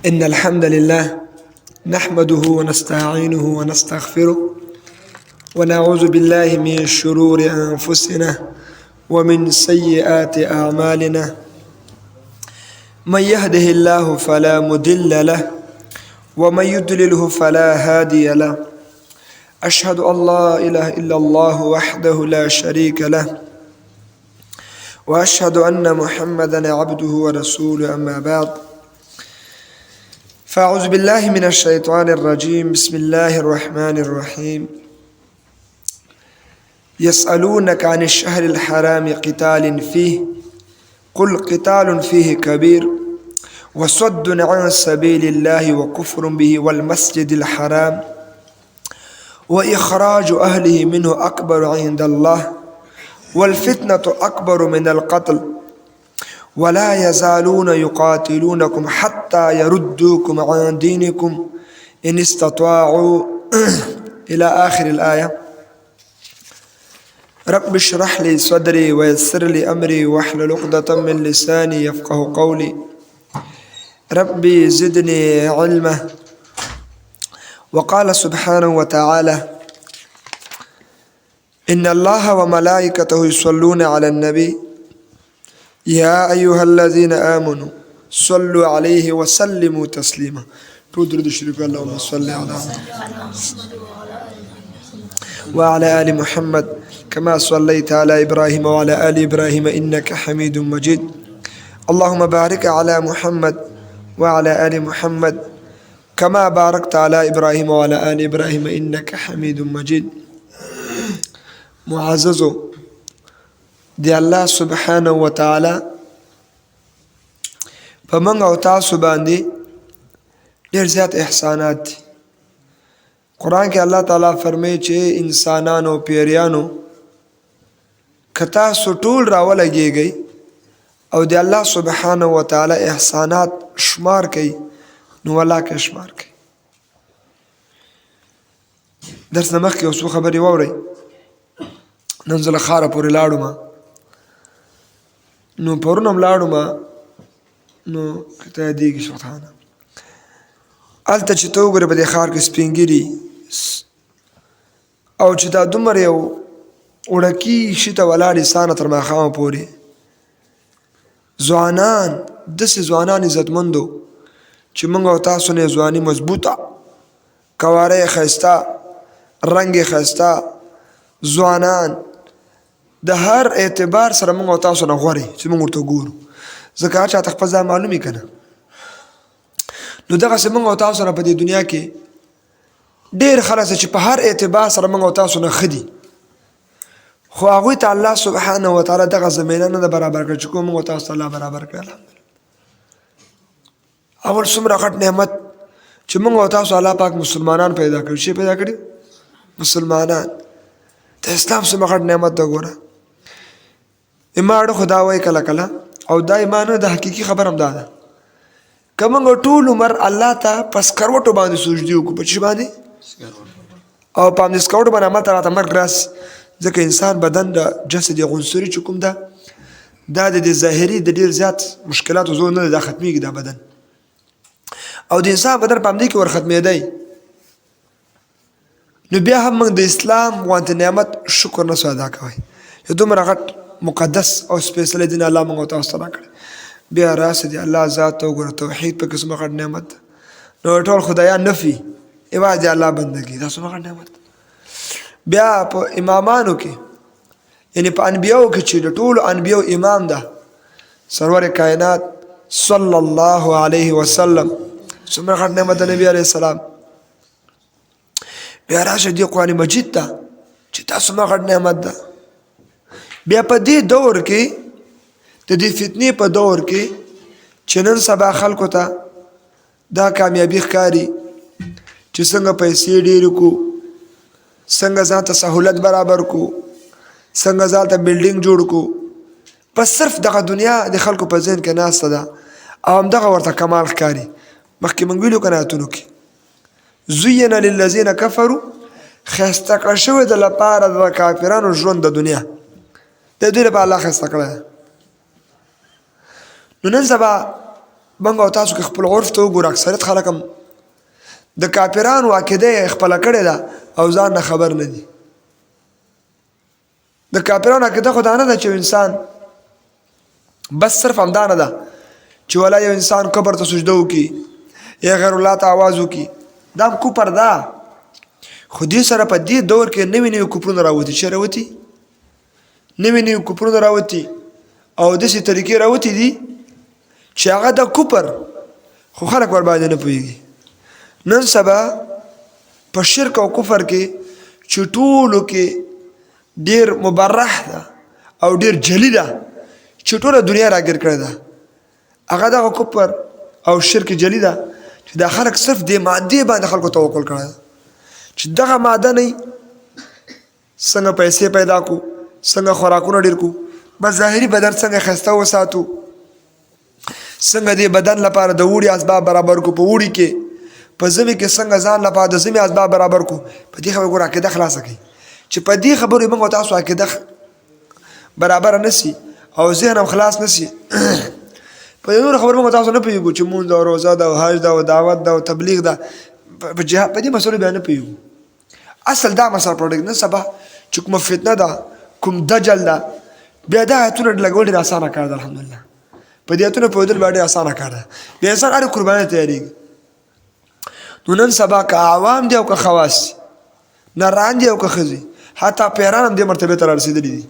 إن الحمد لله نحمده ونستعينه ونستغفره ونعوذ بالله من شرور أنفسنا ومن سيئات أعمالنا. من يهده الله فلا مضل له ومن يضلله فلا هادي له. أشهد أن لا إله إلا الله وحده لا شريك له وأشهد أن محمدا عبده ورسوله. أما بعد، فأعوذ بالله من الشيطان الرجيم. بسم الله الرحمن الرحيم. يسألونك عن الشهر الحرام قتال فيه قل قتال فيه كبير وصد عن سبيل الله وكفر به والمسجد الحرام وإخراج أهله منه أكبر عند الله والفتنة أكبر من القتل ولا يزالون يقاتلونكم حتى يردوكم عن دينكم إن استطاعوا إلى آخر الآية. رب اشرح لي صدري ويسر لي أمري واحلل عقدة من لساني يفقه قولي. ربي زدني علما. وقال سبحانه وتعالى: إن الله وملائكته يصلون على النبي يا أيها الذين آمنوا صلوا عليه وسلموا تسليما. تدرد الشريف اللهم صل على وعلى آل محمد كما صليت على إبراهيم وعلى آل إبراهيم إنك حميد مجيد. اللهم بارك على محمد وعلى آل محمد كما باركت على إبراهيم وعلى آل إبراهيم إنك حميد مجيد. معززو دی الله سبحانه وتعالى په موږ او تاسو باندې ډېر زیات احسانات دي. قرآن کې الله تعالی فرمایي چې انسانانو پیریانو که تاسو ټول راولګېږئ او د الله سبحانه وتعالى احسانات شمار کوي نو والله که شمار کوي. درس نه مخکې یو څو خبرې واورئ. نن زه له ښاره پورې لاړم، نو پرون هم لاړم، نو ته یادېږي شوخانه هلته چې ته وګورې په دې ښار کې سپین ږیري او چې دا دومره یو وړکي شي ته ولاړې سانه تر ماښامه پورې ځوانان، داسې ځوانان عزتمندو چې موږ او تاسو نه ځواني مضبوطه، کواره یې ښایسته، رنګ یې ښایسته، ځوانان د هر اعتبار سره موږ او تاسو نه غوره چې موږ ورته ګورو، ځکه هر چاته خپل ځای معلوم وي که نه. نو دغسې موږ او تاسو نه په دې دنیا کې ډېر خلک چې په هر اعتبار سره موږ او تاسو نه ښه دي، خو هغوی ته الله سبحانه وتعالی دغه زمینه نه ده برابر کړې چې کوم موږ او تاسو ته الله برابر کړی. الحمدلله اول څومره غټ نعمت چې موږ او تاسو الله پاک مسلمانان پیدا کړي. شي پیدا کړي مسلمانان. د اسلام څومره غټ نعمت ده ګوره. ایمان خدا وایي کله کله، او دا ایمان د حقیقي خبر هم دا ده که موږ ټول عمر الله ته په سکروټو باندې سجدې وکړو، په څه باندې؟ او په همدې سکروټو باندې همالته راته مرګ راسي، ځکه انسان بدن د جسد عنصري چې کوم ده دا د ظاهري د ډېر زیات مشکلاتو زور نه ده، دا ختمېږي دا بدن، او د انسان بدن په همدې کې ور ختمېدی. نو بیا هم موږ د اسلام غوندې نعمت شکر نه سو ادا کوئ. یو دومره غټ مقدس او سپېڅلی دین الله موږ او تاسو ته راکړی. بیا راسه د الله ذات ته وګوره، توحید پکې څومره غټ نعمت ده. نو ټول خدایان نفي، یوازې د الله بندګي، دا څومره غټ نعمت ده. بیا په امامانو کې، یعنې په انبیاو کې چې د ټولو انبیاو امام ده سرور کائنات صلی الله علیه وسلم، څومره غټ نعمت ده نبی علیه السلام. بیا راشه دې قرآن مجید ته چې دا څومره غټ نعمت ده. بیا په دې دور کې د دې فتنې په دور کې چې نن سبا خلکو ته دا کامیابي ښکاري چې څنګه پیسې ډېرې کړو، څنګه ځان ته سهولت برابر کړو، څنګه ځان ته بلډینګ جوړ کړو، بس صرف دغه دنیا د خلکو په ذهن کې ناسته ده او همدغه ورته کمال ښکاري. مخکې موږ ویلو که نه آیتونو کې زین للذین کفروا، ښایسته کړه شوې د لپاره د کافرانو ژوند د دنیا، د دوی لپاره الله ښایسته کړی. نو نن سبا موږ او تاسو که خپل عرف ته وګورو اکثریت خلک هم د کافرانو عقیده یې خپله کړې ده او ځان نه خبر نه دي. د کافرانو عقیده خو دا نه ده چې انسان بس صرف همدا نه ده چې ولا یو انسان قبر ته سجده وکړي یا غیر الله ته آواز وکړي، دا هم کفر ده. خو دې سره په دې دور کې نوي نوي کفرونه راوتي. چې راوتي نوي نوي کفرونه راوتي او داسې طریقې راوتي دي چې هغه د کفر خو خلک ورباندې نه پوهېږي. نن سبا په شرک او کفر کې چې ټولو کې ډېر مبرح ده او ډېر جلي ده چې ټوله دنیا راګیر کړې ده، هغه دغه کفر او شرک جلي ده چې دا خلک صرف دې مادې باندې خلکو توکل کړی ده چې دغه ماده نه څنګه پیسې پیدا کو، څنګه خوراکونه ډېر کو، بس ظاهري بدن څنګه ښایسته وساتو، څنګه دې بدن لپاره د وړي اسباب برابر کو، په وړي کې په ژمي کې څنګه ځان لپاره د ژمي اسباب برابر کو. په دې خبرو ګوره عقیده خلاصه کوي چې په دې خبرو موږ تاسو عقیده برابر نه سي او ذهن هم خلاص نه سي. په نورو خبرو موږ تاسو نه پوهېږو چې مونځ او روزه ده او حج ده او دعوت ده او تبلیغ ده، په جهاد په دې مسلو بیا نه پوهېږو. اصل دا مسله پروډکټ نه سبا چې کومه فتنه ده، کوم دجل ده، بیا دا آیتونه لګول ډېر اسانه کار ده. الحمدلله په دې آیتونو پوهېدل بیا ډېر اسانه کار ده. بیا انسان هرې قربانۍ تیارېږي. نو نن سبا که عوام دي او که خواص دي، نران دي او که ښځې، حتی پیران هم دې مرتبې ته رارسېدلي دي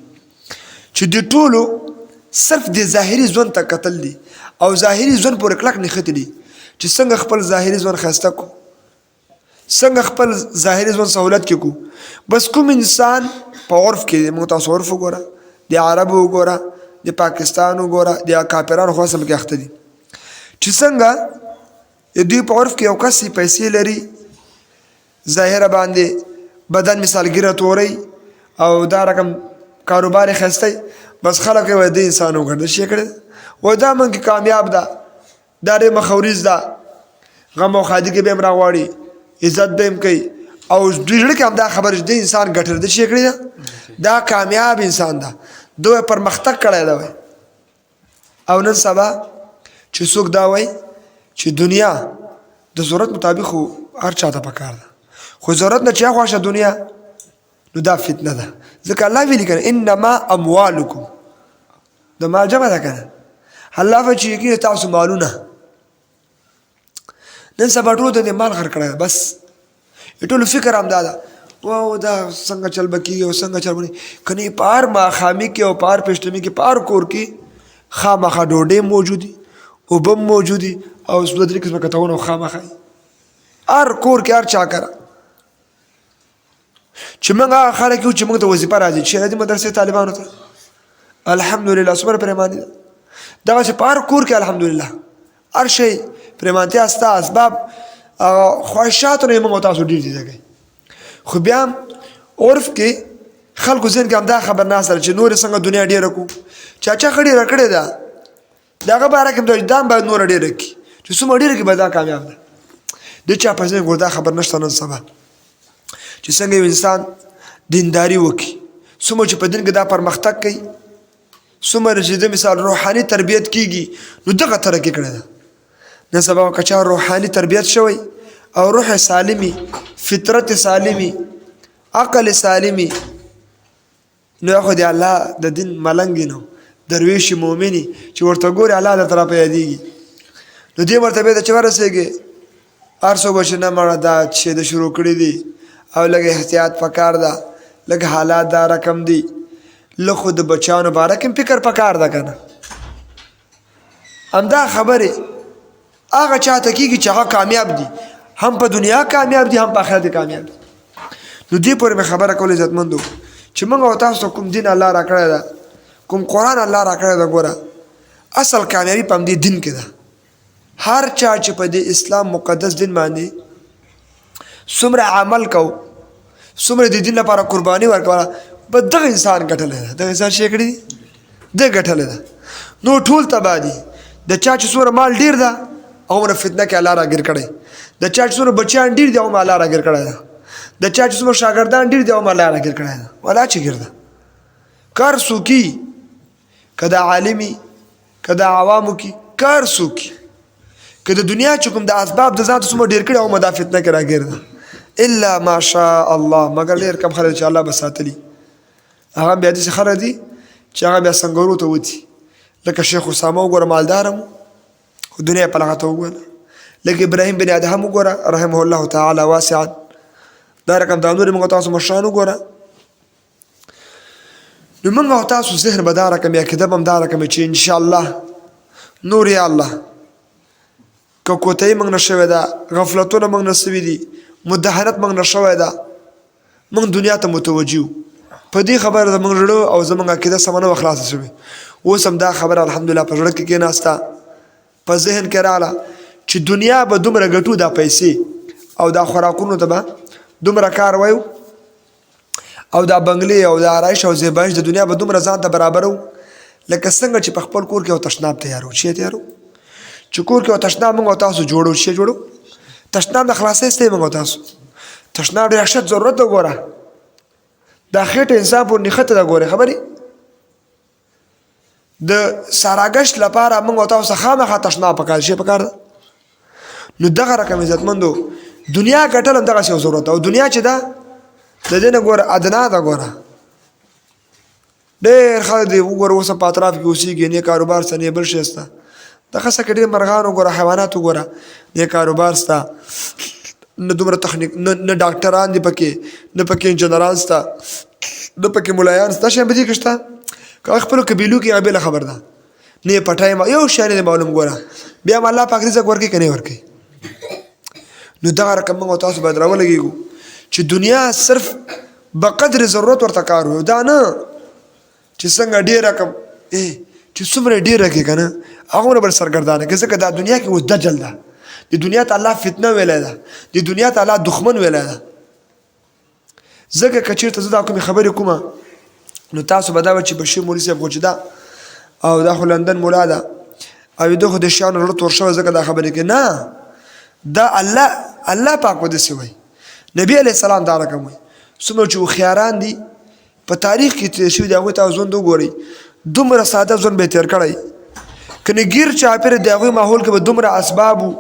چې دې ټولو صرف د ظاهري ژوند ته کتل دي او ظاهري ژوند پورې کلک نښتي دي چې څنګه خپل ظاهري ژوند ښایسته کو، څنګه خپل ظاهري ژوند سهولت کې کو. بس کوم انسان په عرف کې موږ تاسو عرف وګوره، د عربو وګوره، د پاکستان وګوره، د کافرانو خو سم کې اخته دي چې څنګه دوی په عرف کې یو کس پیسې لري، ظاهره باندې بدن مثال ګیره توري او دا رقم کاروبار یې ښایسته، بس خلک یې وایي د انسان وګڼه شي کړی وایي دا من کې کامیاب ده، دا ډېر مخوریز ده، غم او ښادي کې به هم راغواړي، عزت به هم کوي او دوی زړه کې هم دا خبره چې د انسان ګټر د شي کړی ده، دا کامیاب انسان ده، دوی پرمختګ کړی ده. وایي او نن سبا چې څوک دا وایي چې دنیا د ضرورت مطابق خو هر چا ته پکار ده، خو ضرورت نه چې خوښه دنیا، نو دا فتنه ده. ځکه الله ویلي کنه انما اموالکم، د مال جمع ده کنه، الله وایي چې یقینا تاسو مالونه. نن سبا ټول د مال غر کړی، بس ټول فکر همدا ده واو دا څنګه چل به کېږي او څنګه چل به نه کني. پار ماښامي کې او پار پېشتمي کې پار کور کې خامخا ډوډۍ موجودي، اوبه موجودي او دوه درې قسمه کتاونه خامخا هر کور کې هر چا کره. چې موږ هغه خلک یو چې موږ ته وظیفه راځي چې راځي مدرسې طالبانو ته، الحمدلله څومره پرېماني ده دغسې په هر کور کې الحمدلله هر شی پرېمانتیا سته، اسباب خواهشاتو نه یې موږ تاسو ډېر دي کوي. خو بیا هم عرف کې خلکو ذهن کې همدا خبر ناسته چې نورې څنګه دنیا ډېره کړو، چا چا ښه ډېره کړې ده د هغه باره کې هم دا هم باید نوره ډېره کړي چې څومره ډېره کړي به دا کامیاب ده. د چا په ذهن کې دا خبر نشته نن سبا چې څنګه یو انسان دینداري وکړي، څومره چې په دین کې دا پرمختګ کوي، څومره چې د مثال روحاني تربیت کېږي، نو دغه ترقي کړې ده. نن سبا که چا روحاني تربیت شوی او روح سالمي، فطرت سالمي، عقل سالمي، نو خو د الله د دین ملنګ نو درویش مؤمني چې ورته ګوري الله د طرفه یادېږي، نو دې مرتبې ته چې ورسېږي هر څوک به چې نه مړه دا چې د شروع کړي دي او لږ احتیاط پکار ده، لږ حالات دا رقم دي، لږ خو د بچیانو باره کې فکر پکار ده که نه. همدا خبرې هغه چاته کېږي چې هغه کامیاب دي، هم په دنیا کامیاب دي هم په آخرت کامیاب دي. نو دې پورې مې خبره کول عزتمندو چې موږ او تاسو کوم دین الله را کړی ده، کوم قرآن الله را کړی ده، ګوره اصل کامیابي په همدې دین کې ده. هر چا چې په دې اسلام مقدس دین باندې څومره عمل کو، څومره د دین لپاره قرباني ورکوله، بس دغه انسان ګټلی ده، دغه انسان شی کړی دي ده ګټلی ده. نو ټول تباه دي. د چا چې څومره مال ډېر ده هغومره فتنه کې الله راګیر کړی، د چا چې څومره بچیان ډېر دي هغومره الله راګیر کړی ده، د چا چې څومره شاګردان ډېر دي هغومره الله راګیر کړی ده. ولا چې ګرده کار څوکي، که د عالمي که د عوامو کې کار څوکي، که د دنیا چې کوم د اسباب د ځان ته څومره ډېر کړي او دا فتنه کې راګیر ده الا ماشاء الله مګر ډېر کم خلک چې الله به ساتلي هغه بیا داسې خلک دي چې هغه بیا سنګرو ته وځي لکه شیخ اسامه وګوره مالدار هم خو دنیا په لغته وګوره لکه ابراهیم بن ادهم وګوره رحمه الله تعالی واسعا دا رقم دا نور موږ تاسو مشان وګوره نو موږ تاسو ذهن به دا رقم یا کتاب هم دا رقم چې ان شاء الله نور یا الله که کوتاهي موږ نه شوې ده غفلتونه موږ نه سوي دي مدهنت موږ نه شوې ده موږ دنیا ته متوجه یو په دې خبره د موږ زړه او زموږ عقیده سمه نه خلاصه شوې اوس هم دا خبره الحمدلله په زړه کې کېناسته په ذهن کې راغله چې دنیا به دومره ګټو دا پیسې او دا خوراکونو ته به دومره کار وایو او دا بنګلې او دا آرایش او زیبایش د دنیا به دومره ځان ته برابرو لکه څنګه چې په خپل کور کې یو تشناب تیارو شی تیارو چې کور کې یو تشناب موږ تاسو جوړو شی جوړو تشناب د خلاصې سته موږ تاسو تشناب ډېر شت ضرورت وګوره دا خېټه انسان په نخته دا ګوره خبري د ساراګشت لپاره موږ تاسو خامخا تشناب پکار شي پکار نو دغه رقم عزتمندو دنیا ګټل هم دغه څه ضرورت او دنیا چې دا د دې نه ګوره ادنا دا ګوره ډېر خلک دی وګوره اوس په اطراف کې اوسېږي نه کاروبار څه نه بل شی شته دغه څه کې ډېر مرغان وګوره حیوانات وګوره نه کاروبار شته نه دومره تخنیک نه ډاکټران دي پکې نه پکې انجنیران شته نه پکې ملایان شته شی به دي کې شته که خپلو قبیلو کې هغه بله خبر ده نه یې پټی یو شی نه دی معلوم ګوره بیا هم الله پاک رزق ورکوي که نه ورکوي نو دغه رقم موږ تاسو باید راولګېږو چې دنیا صرف بقدر ضرورت ورته کار وي دا نه چې څنګه ډېر رقم چې څومره ډېره کې که نه هغومره بل سرګردانه کې ځکه دا دنیا کې اوس دجل ده د دنیا ته الله فتنه ویلی ده د دنیا ته الله دښمن ویلی ده ځکه که چېرته زه دا کومې خبرې کومه نو تاسو به دا وه چې بشیر مولي صاحب خو چې ده او دا خو لندن مولا ده او ده خو د شیانو زړه تور شوی ځکه دا خبرې کوي نه دا الله پاک به داسې وایي نبی علیه السلام دا رقم وایي څومره چې هوښیاران دي په تاریخ کې تېر شوي دي هغوی ته ژوند وګورئ دومره ساده ژوند به یې تېر کړی که نه ګیر چاپېره د هغوی ماحول کې به دومره اسباب وو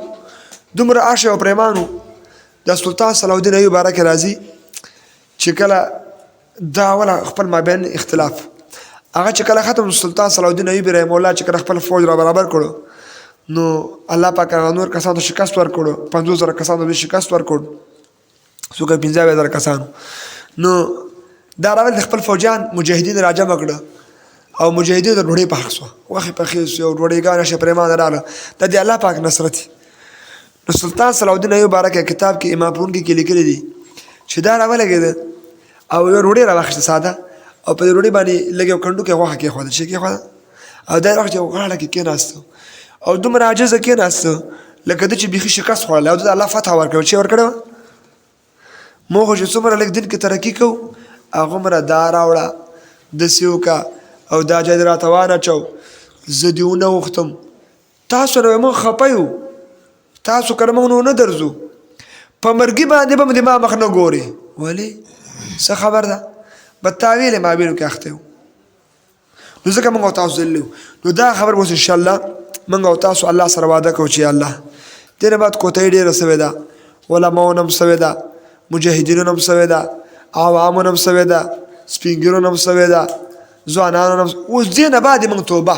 دومره عاش او پریمان وو د سلطان صلاح الدین ایوب باره کې راځي چې کله دا اوله خپل مابین اختلاف هغه چې کله ختم سلطان صلاح الدین ایوب رحمه الله چې کله خپل فوج را برابر کړو نو الله پاک هغه نور کسانو ته شکست ورکړو 50,000 کسانو ته شکست ورکړ څوک 15,000 کسانو نو دا راول خپل فوجان مجاهدین راجمع کړه او مجاهدین د ډوډۍ په حق سوه غوښې پخې سوې او ډوډۍ شي پرېمانه راغله دا د الله پاک نصرت نو سلطان صلاح الدین ایوب باره کې کتاب کې امام پلونکي کې لیکلي دي چې دا راولګېده او یو ډوډۍ راواخېسته ساده او په دې ډوډۍ باندې لږ یو کنډو کې غوښه کېښوده چې کېښوده او دا وخت یو غاړه کې کېناسته او دومره عاجزه کېناسته لکه ده چې بیخي شکست خوړلی او ده د الله فتح ورکړې چې ورکړې وه موږ خو چې څومره لږ دین کې ترقي کوو هغومره دا راوړه داسې وکړه او دا جای دې راته وانهچو زه دې ونه غوښتم تاسو نه موږ خفه یو تاسو کله موږ نه درځو په مرګي باندې به د ما مخ نه ګورې ولې څه خبر ده بدتاویل مابینو کې اخته یو نو ځکه موږ تاسو ذلو نو دا خبر اوس انشاءالله موږ او تاسو الله سره وعده کوو چې الله دې نه بعد کوتاهي ډېره سوې ده علماو هم سوې ده مجاهدینو هم سوې ده عوامو هم سوې ده سپین ږیرو هم سوې ده ځوانانو هم اوس دې نه بعد موږ توبه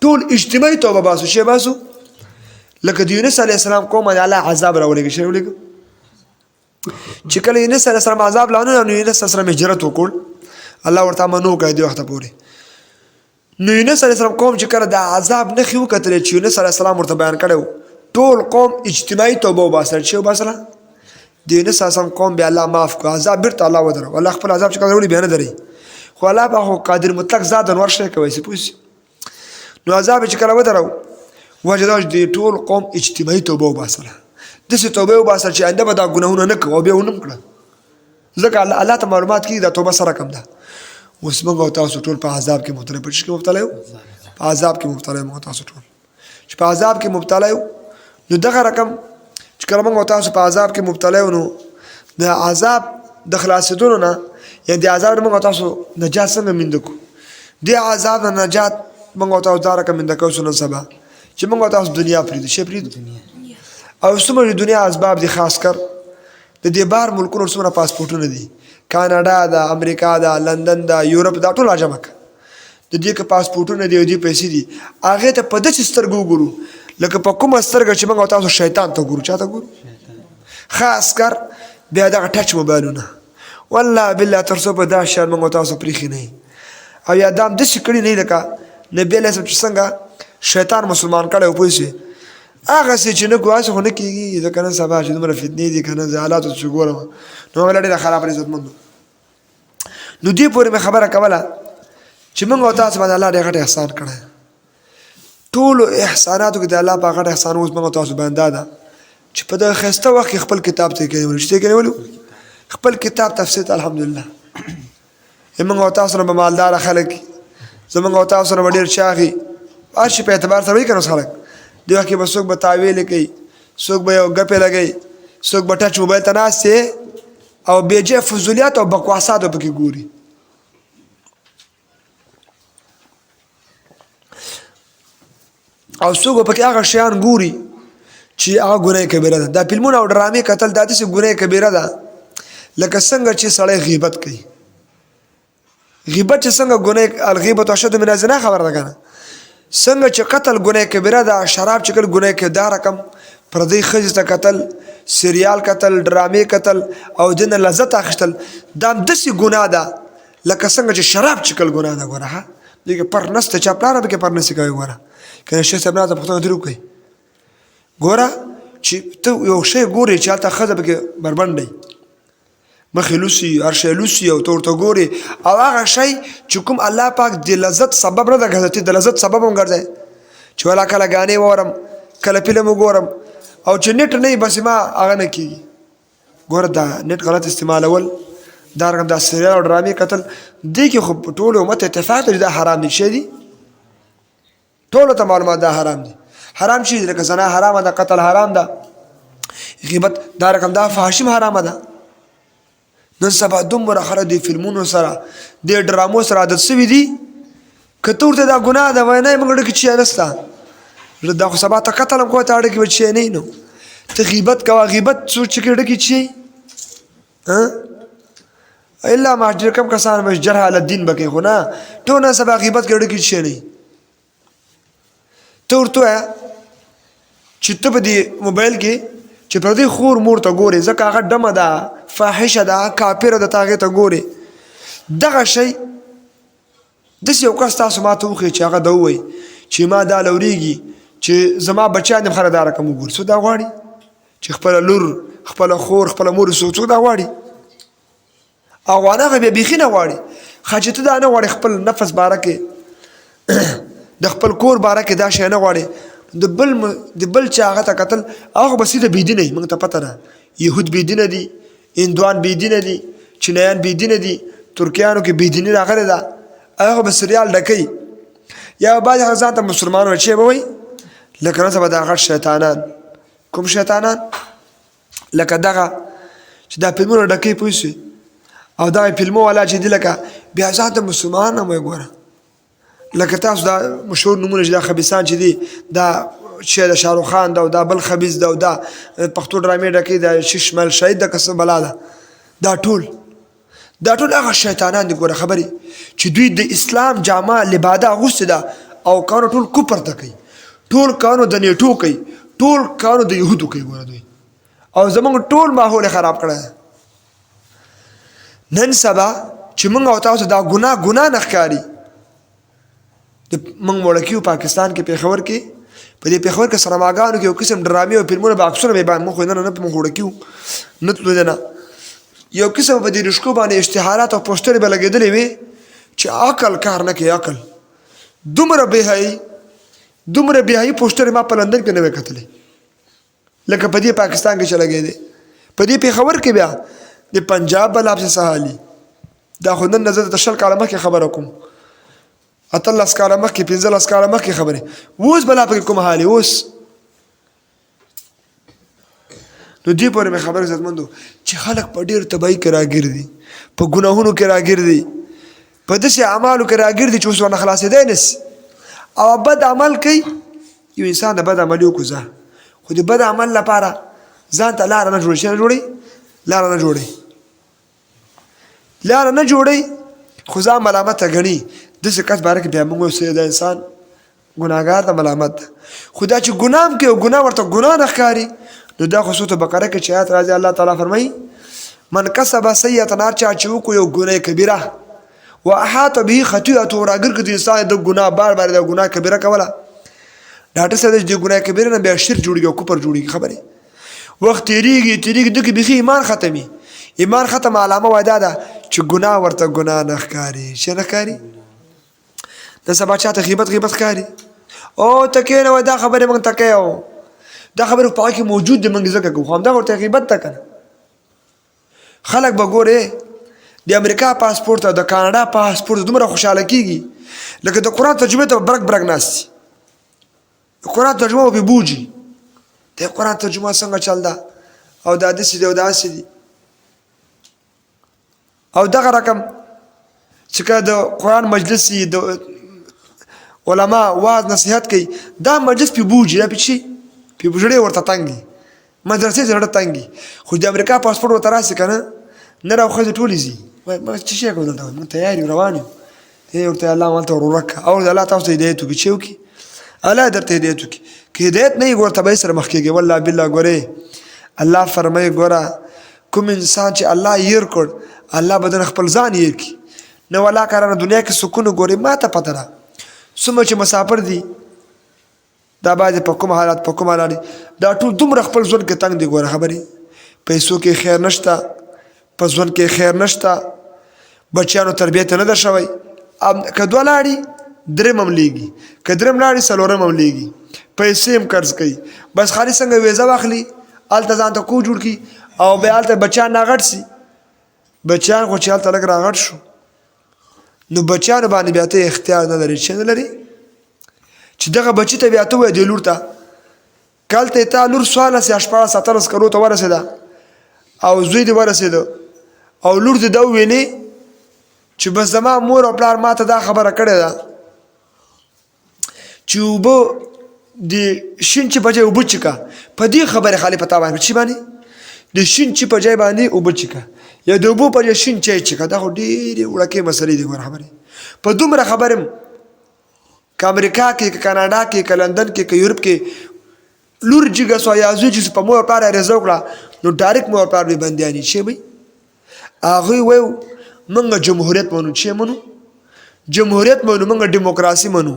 ټول اجتماعي توبه باسو شی باسو لکه د یونس علیه السلام قوم باندې الله عذاب راولېږي شی راولېږي چې کله یونس علیه السلام عذاب لاونه نو یونس علیه السلام هجرت وکړ الله ورته منو کړی دې وخته پورې نو یونس علیه السلام قوم چې کله د عذاب نښې وکتلې چې یونس علیه السلام ورته بیان کړی ټول قوم اجتماعي توبه وباسل چې وباسله د یونس علیه السلام قوم بیا الله معاف کړو عذاب بیرته الله ودرو الله خپل عذاب چې کله راوړي بیا نه دري خو الله په قادر مطلق ذات انور شی کوي څه پوه نو عذاب چې کله ودرو وجه دا چې ټول قوم اجتماعي توبه وباسله داسې توبه وباسل چې آینده به دا ګناهونه نه کوو او بیا ونه کړه ځکه الله ته معلومات کېږي دا توبه سره کم ده اوس موږ او تاسو ټول په عذاب کې مبتلا په څه کې مبتلا یو په عذاب کې مبتلا یو تاسو ټول چې په عذاب کې مبتلا یو نو دغه رقم چې کله موږ او تاسو په عذاب کې مبتلا یو نو د عذاب د خلاصېدلو نه یا د عذاب نه موږ او تاسو نجات څنګه موندو کو د عذاب نه نجات موږ او تاسو دا رقم موندو کو نن سبا چې موږ او تاسو دنیا پرېږدو شی پرېږدو او څومره د دنیا اسباب دي خاص کر د دې بار ملکونو څومره پاسپورټونه دي کاناډا ده امریکا ده لندن ده یورپ دا ټول راجمع کړه د دې که پاسپورټونه دي او دې پیسې دي هغې ته په داسې سترګو وګورو لکه په کومه سترګه چې موږ او تاسو شیطان ته ګورو چا ته ګورو خاص کر بیا دغه ټچ موبایلونه والله بالله تر څو په دا شیان موږ او تاسو پرېښي نه او یا دا هم داسې کړي نه لکه نبي علیه السلام چې څنګه شیطان مسلمان کړی و پوه شوې هغسې چې نه کوو هسې خو نه کېږي ځکه نن سبا چې دومره فتنې دي که نه زه حالاتو چې ګورم نو هغه ډېره خرابه عزتمندو نو دې پورې مې خبره کوله چې موږ او تاسو باندې الله ډېر غټ احسان کړی ټولو احساناتو کې د الله پاک غټ احسان اوس موږ او تاسو باندې دا ده چې په دغه ښایسته وخت کې خپل کتاب ته یې کېنولو چې ته یې کېنولو خپل کتاب تفسیر ته الحمدلله موږ او تاسو نه به مالداره خلک زموږ او تاسو نه به ډېر چاغي هر شي په اعتبار سره وایي که نه اوس خلک دې وخت کې به څوک به تاویلې کوي څوک به یو ګپې لګوي څوک به ټچ موبایل ته ناست او بېجې فضولیات او بکواسات به پکې ګوري او څوک به پکې هغه شیان ګوري چې هغه ګناه کبیره ده دا فلمونه او ډرامې کتل دا داسې ګناه کبیره ده لکه څنګه چې سړی غیبت کوي غیبت چې څنګه ګناه الغیبت اشد من الزنا خبره ده که نه څنګه چې قتل ګناه کبیره ده شراب چې کله ګناه کې دا رقم پردۍ ښځې ته کتل سریال کتل ډرامې کتل او د نه لذت اخیستل دا هم داسې ګناه ده لکه څنګه چې شراب چې کله ګناه ده ګوره ها دې کې پر نسته چا پلاره پکې پر نسي کوي ګوره که نه شیخ صاحب نه ته پوښتنه ترې وکړئ ګوره چې ته یو شی ګورې چې هلته ښځه پکې بربنډ دی مخې لوسي هر شی لوسي او ته ورته ګورې او هغه شی چې کوم الله پاک د لذت سبب نه ده ګرځي د لذت سبب هم ګرځي چې ولا کله ګانې واورم کله فلم وګورم او چې نیټ نه وي بس ما هغه نه کېږي ګوره دا نیټ غلط استعمالول دا رقم دا سریال او ډرامې کتل دې کې خو ټول امت اتفاق دی دا حرام دي شی دي ټولو ته معلومات دا حرام دي حرام شي لکه زنا حرامه ده قتل حرام ده غیبت دا رقم دا فحاشي حرامه ده نن سبا دومره خلک د فلمونو سره د ډرامو سره عادت سوي دي که ته ورته دا ګناه ده وایي نه موږ ډکې چی نسته دا خو سبا ته قتل هم کوه ته اړه کې به چی نه نو ته غیبت کوه غیبت څوک چې کې ډکې چی الا ما ډېر کم کسان به جرح علی الدین به کوي خو نه ټول نن سبا غیبت کې ډکې چی نه ته ورته وایه چې ته په دې موبایل کې چې پردی خور مور ته ګورې ځکه هغه ډمه ده فاحشه ده کافره ده ته هغې ته ګورې دغه شی داسې یو کس تاسو ما ته وښیي چې هغه ده ووایي چې ما دا لورېږي چې زما بچیان دې خلک دا رقم وګوري څوک دا غواړي چې خپله لور خپله خور خپله مور څوک دا غواړي افغانه بیا بیخي نه غواړي ښه چې ته دا نه غواړې خپل نفس باره کې د خپل کور باره کې دا شی نه غواړې د بل چې هغه ته کتل هغه به سیده بېدینه وي موږ ته پته ده یهود بېدینه دي هندوان بېدینه دي چینایان بېدینه دي ترکیانو کې بېدیني راغلې ده هغه به سریال ډکوي یا بعضې خلک ځان ته مسلمان وایي چې به وایي لکه نن سبا دا غټ شیطانان کوم شیطانان لکه دغه چې دا فلمونه ډکوي پوه شوې او دغه فلمو والا چې دي لکه بیا ځان ته مسلمان هم وایي ګوره لکه تاسو دا مشهور نمونه چې دا خبیثان چې دي دا چې د شاهرخ خان ده او دا بل خبیث ده او دا پښتو ډرامې ډکوي دا ششمل شهید ده که څه بلا ده دا ټول هغه شیطانان دي ګوره خبرې چې دوی د اسلام جامه لباده اغوستې ده او کارونه ټول کفر ته کوي ټول کارونه د نیټو کوي ټول کارونه د یهودو کوي ګوره دوی او زموږ ټول ماحول یې خراب کړی نن سبا چې موږ او تاسو دا ګناه نه ښکاري موږ وړکي پاکستان کې پېښور کې په دې پېښور کې سینماګانو کې یو قسم ډرامې او فلمونه به عکسونه به باندې موږ خو نه موږ وړکي وو نه تلو دی نه یو قسم په دې رشکو باندې اشتهارات او پوسټرې به لګېدلې وي چې عقل کار نه کوي عقل دومره بېحیي پوسټرې ما په لندن کې نه وې کتلې لکه په دې پاکستان کې چې لګېدې په دې پېښور کې بیا د پنجاب بلا پسې څه حالي دا خو نن زه د 20 کاله مخکې خبره کوم 18 کاله مخکې 15 کاله مخکې خبرې اوس بلا پکې کوم حالي اوس نو دې پورې مې خبره عزتمندو چې خلک په ډېر تباهي کې راګرځي په ګناهونو کې راګرځي په داسې اعمالو کې راګرځي چې اوس ورنه خلاصېدی نشي او بد عمل کوي یو انسان د بد عملي وکړو خو د بد عمل لپاره ځان ته لاره نه جوړوي. لاره نه جوړوي خو ځان ملامته ګڼي. داسې کس باره کې بیا موږ وایو دا انسان ګناهګار ده، ملامت ده. خو دا چې ګناه هم کوي او ګناه ورته ګناه نه ښکاري، نو دا خو سورة بقره کې چې آیات راځي الله تعالی فرمایي من کسب سیئة هر چا چې وکړو یو ګناه کبیره و احاط به خطیئته راګر کړي انسان د ګناه بار بار د ګناه کبیره کوله، ډاکټر صاحب د ګناه کبیره نه بیا شرک جوړیږي او کفر جوړیږي. خبرې وخت تیریږي دغه بیخي ایمان ختمي. ایمان ختم علامه وای دا ده چې ګناه ورته ګناه نه ښکاري. چې نه ښکاري د سبا چاته غیبت ښکاري او تکې نه وای دا خبرې موږ تکې او دا خبرې په هغه کې موجود دي موږ ځکه کوو، خو همدا ورته غیبت ده که نه. خلک به ګورې د امریکا پاسپورټ او د کاناډا پاسپورټ دومره خوشحاله کېږي لکه د قرآن ترجمې ته برګ ناست دي. د قرآن ترجمه به پرې بوجي د قرآن ترجمه څنګه چل ده او دا داسې دي او داسې دي. او دغه رقم چې که د قرآن مجلس وي د علما واعظ نصیحت کوي دا مجلس پرې بوجي دا پرې شي پرې زړه ورته تنګ دي، مدرسې زړه تنګ دي. خو د امریکا پاسپورټ ورته راسي که نه نر او ښځې ټولې ځي وایي څه شی کوو دلته موږ تیار یو روان یو. دی ورته الله مالته ور ورکړه او الله تاسو ته هدایت وکړي چې وکړي الله درته هدایت وکړي. که هدایت نه وي ګوره تباهۍ سره مخ کېږي. والله بالله ګورې الله فرمایي ګوره کوم انسان چې الله هېر کړ الله به د خپل ځان هېر کړي. نه ولا کارانه دنیا کې سکون ګورې ما ته پته ده څومره چې مسافر دي دا باید په کوم حالات دا ټول دومره خپل ژوند کې تنګ دي. ګوره خبرې پیسو کې خیر نشته، په ژوند کې خیر نشته، بچیانو تربیت نه ده شوی. که دوه لاړي درېم هم لیږي، که درېم لاړي څلورم هم لیږي، پیسې هم قرض کوي. بس خالي څنګه ویزه واخلي هلته ځان ته کو جوړ کړي او بیا هلته بچیان راغټ سي. بچیان خو چې هلته لږ راغټ شو نو بچیانو باندې بیا ته اختیار نه لري. چې نه لري چې دغه بچي ته بیا ته ووایې دې لور ته که هلته تا لور 14 کلو ته ورسېده او زوی دې ورسېده او لور دې دا وویلې چې بس زما مور او پلار ما ته دا خبره کړې ده چې اوبه د شین چې په ځای اوبه چکه، په دې خبرې خالي په تا باندې چې باندې د شین چې په ځای باندې اوبه چکه یا د اوبو په ځای شین چای چکه. دا خو ډېرې وړکې مسلې دي. ګوره خبرې په دومره خبرې که امریکا کې که کاناډا کې که لندن کې که یورپ کې لور جګه سوه یا زوی چې په مور پلار عریضه وکړه نو ډایرکټ مور پلار به بندیاني شي. بی هغوی وایو موږ جمهوریت منو. چې منو جمهوریت منو، موږ ډیموکراسي منو.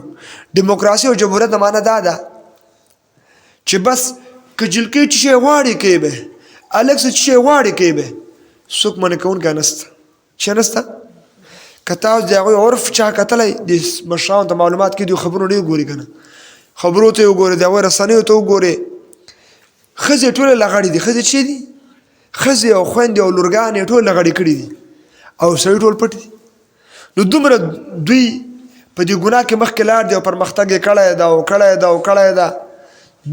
ډیموکراسي او جمهوریت د معنی دا ده چې بس که جلکۍ چې شی غواړي کوي به الګ څه چې شی غواړي کوي به څوک منع کوونکی نشته. چې نشته که تاسو د هغوی عرف چا کتلی د مشرانو ته معلومات کې دي خبرونه ډېر ګوري که نه خبرو ته یې وګورئ د هغوی رسنیو ته وګورئ. ښځې ټولې لغړې دي. ښځې چې دي ښځې او خویندې او لورګانې ټول لغړې کړي دي او سړي ټول پټ دي. نو دومره دوی په دې ګناه کې مخکې لاړ دي او پرمختګ یې کړی ده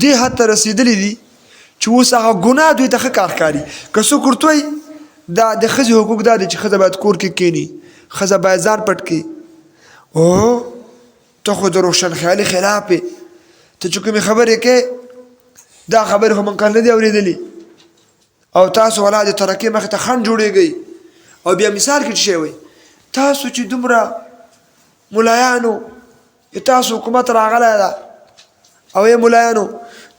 دې حد ته رسېدلي دي چې اوس هغه ګناه دوی ته ښه کار ښکاري. که څوک ورته وایي دا د ښځې حقوق دا دی چې ښځه باید کور کې کښېني، ښځه باید ځان پټ کړي. او ته خو د روښانخیالي خلاف یې، ته چې کومې خبرې کوې دا خبرې خو موږ کله نه دي اورېدلي او تاسو ولا د ترقۍ مخې ته خنډ جوړېږئ. او بیا مثال کې څه شی وایي تاسو چې دومره ملایانو تاسو حکومت راغلی ده او یې ملایانو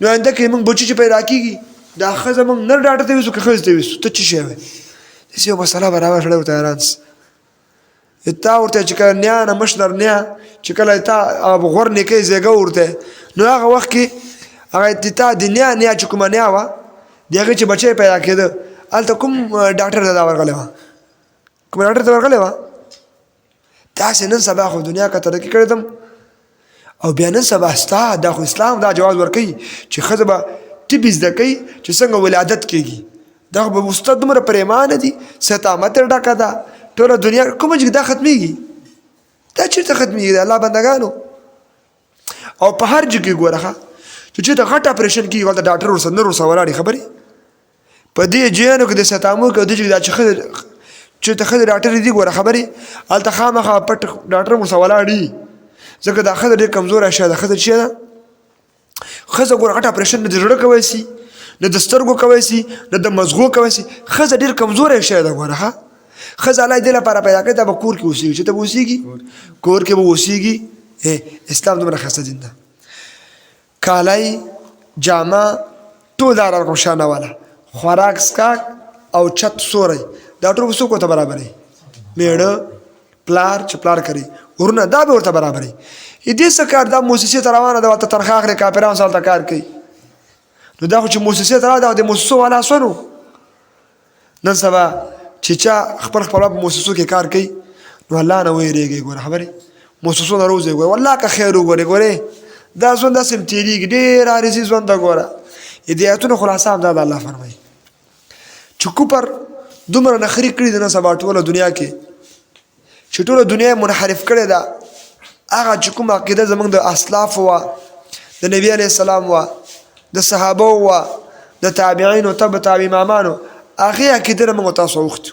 نو آینده کې موږ بچي چې پیدا کېږي دا ښځه موږ نر ډاکټر ته ویسو که ښځې ته ویسو ته څه شی وایي داسې یو مسله برابر سړی ورته حیران سي. تا ورته چې کله نیا نه مشنر نیا چې کله تا غور نیکۍ زیږه ورته نو هغه وخت کې هغه تا د نیا چې کومه نیا وه د هغې چې بچی پیدا کېده هلته کوم ډاکټر ته دا ورغلی وه کوم ډاکټر ته ورغلی وه. داسې نن سبا خو دنیا که ترقي کړې دم او بیا نن سبا ستا دا خو اسلام دا جواز ورکوي چې ښځه به طب زده کوي چې څنګه ولادت کېږي. دا خو به استاد دومره پرېمانه دي ستامت یې ډکه ده ټوله دنیا کومه چې دا ختمېږي دا چېرته ختمېږي د الله بندګانو. او په هر ځای کې ګوره ښه چې چېرته غټ اپریشن کېږي هلته ډاکټر ورسره نر ورسره ولاړې خبرې په دې ځایونو کې د ستامو کې او دې چې دا چې ښځې چېرته ښځې ډاکټرې دي ګوره خبرې هلته خامخا پټ ډاکټر ورسره ولاړ دي ځکه دا ښځه ډېر کمزوره شی ده. ښځه چې ده ښځه ګوره غټ اپریشن نه د زړه کوی شي نه د سترګو کوی شي نه د مزغو کوی شي ښځه ډېر کمزوری شی ده ګوره ښه ښځه الله یې دې لپاره پیدا کړې دا به کور کې اوسېږي چې ته به اوسېږي کور کې به اوسېږي اسلام دومره ښایسته دین ده کالی جامه ټول دا رقم شانه والا خوراک څښاک او چت سوری دا ټول به څوک ورته برابروي میړه پلار چې پلار کوي ورونه دا به ورته برابروي دې څه کار دا موسسې ته روانه ده ورته تنخوا اخلي کاپران سره ورته کار کوي نو دا خو چې موسسې ته راغله د موسسو والا سونو نن سبا چې چا خپل خپلوان په موسسو کې کار کوي نو الله نه ویرېږي ګوره خبرې موسسو نه روزي ګوره والله که خیر وګورې ګورې دا ژوند داسې تېرېږي ډېر عارضي ژوند ده ګوره د آیتونو خلاصه هم دا د الله فرمایي چې کفر دومره نخرې کړي د نن سبا ټوله دنیا کې چې ټوله دنیا یې منحرف کړې ده هغه چې کوم عقیده زموږ د اسلافو وه د نبي علیه السلام وه د صحابو وه د تابعینو تبع تابع امامانو هغې عقیده نه موږ تاسو اوښتي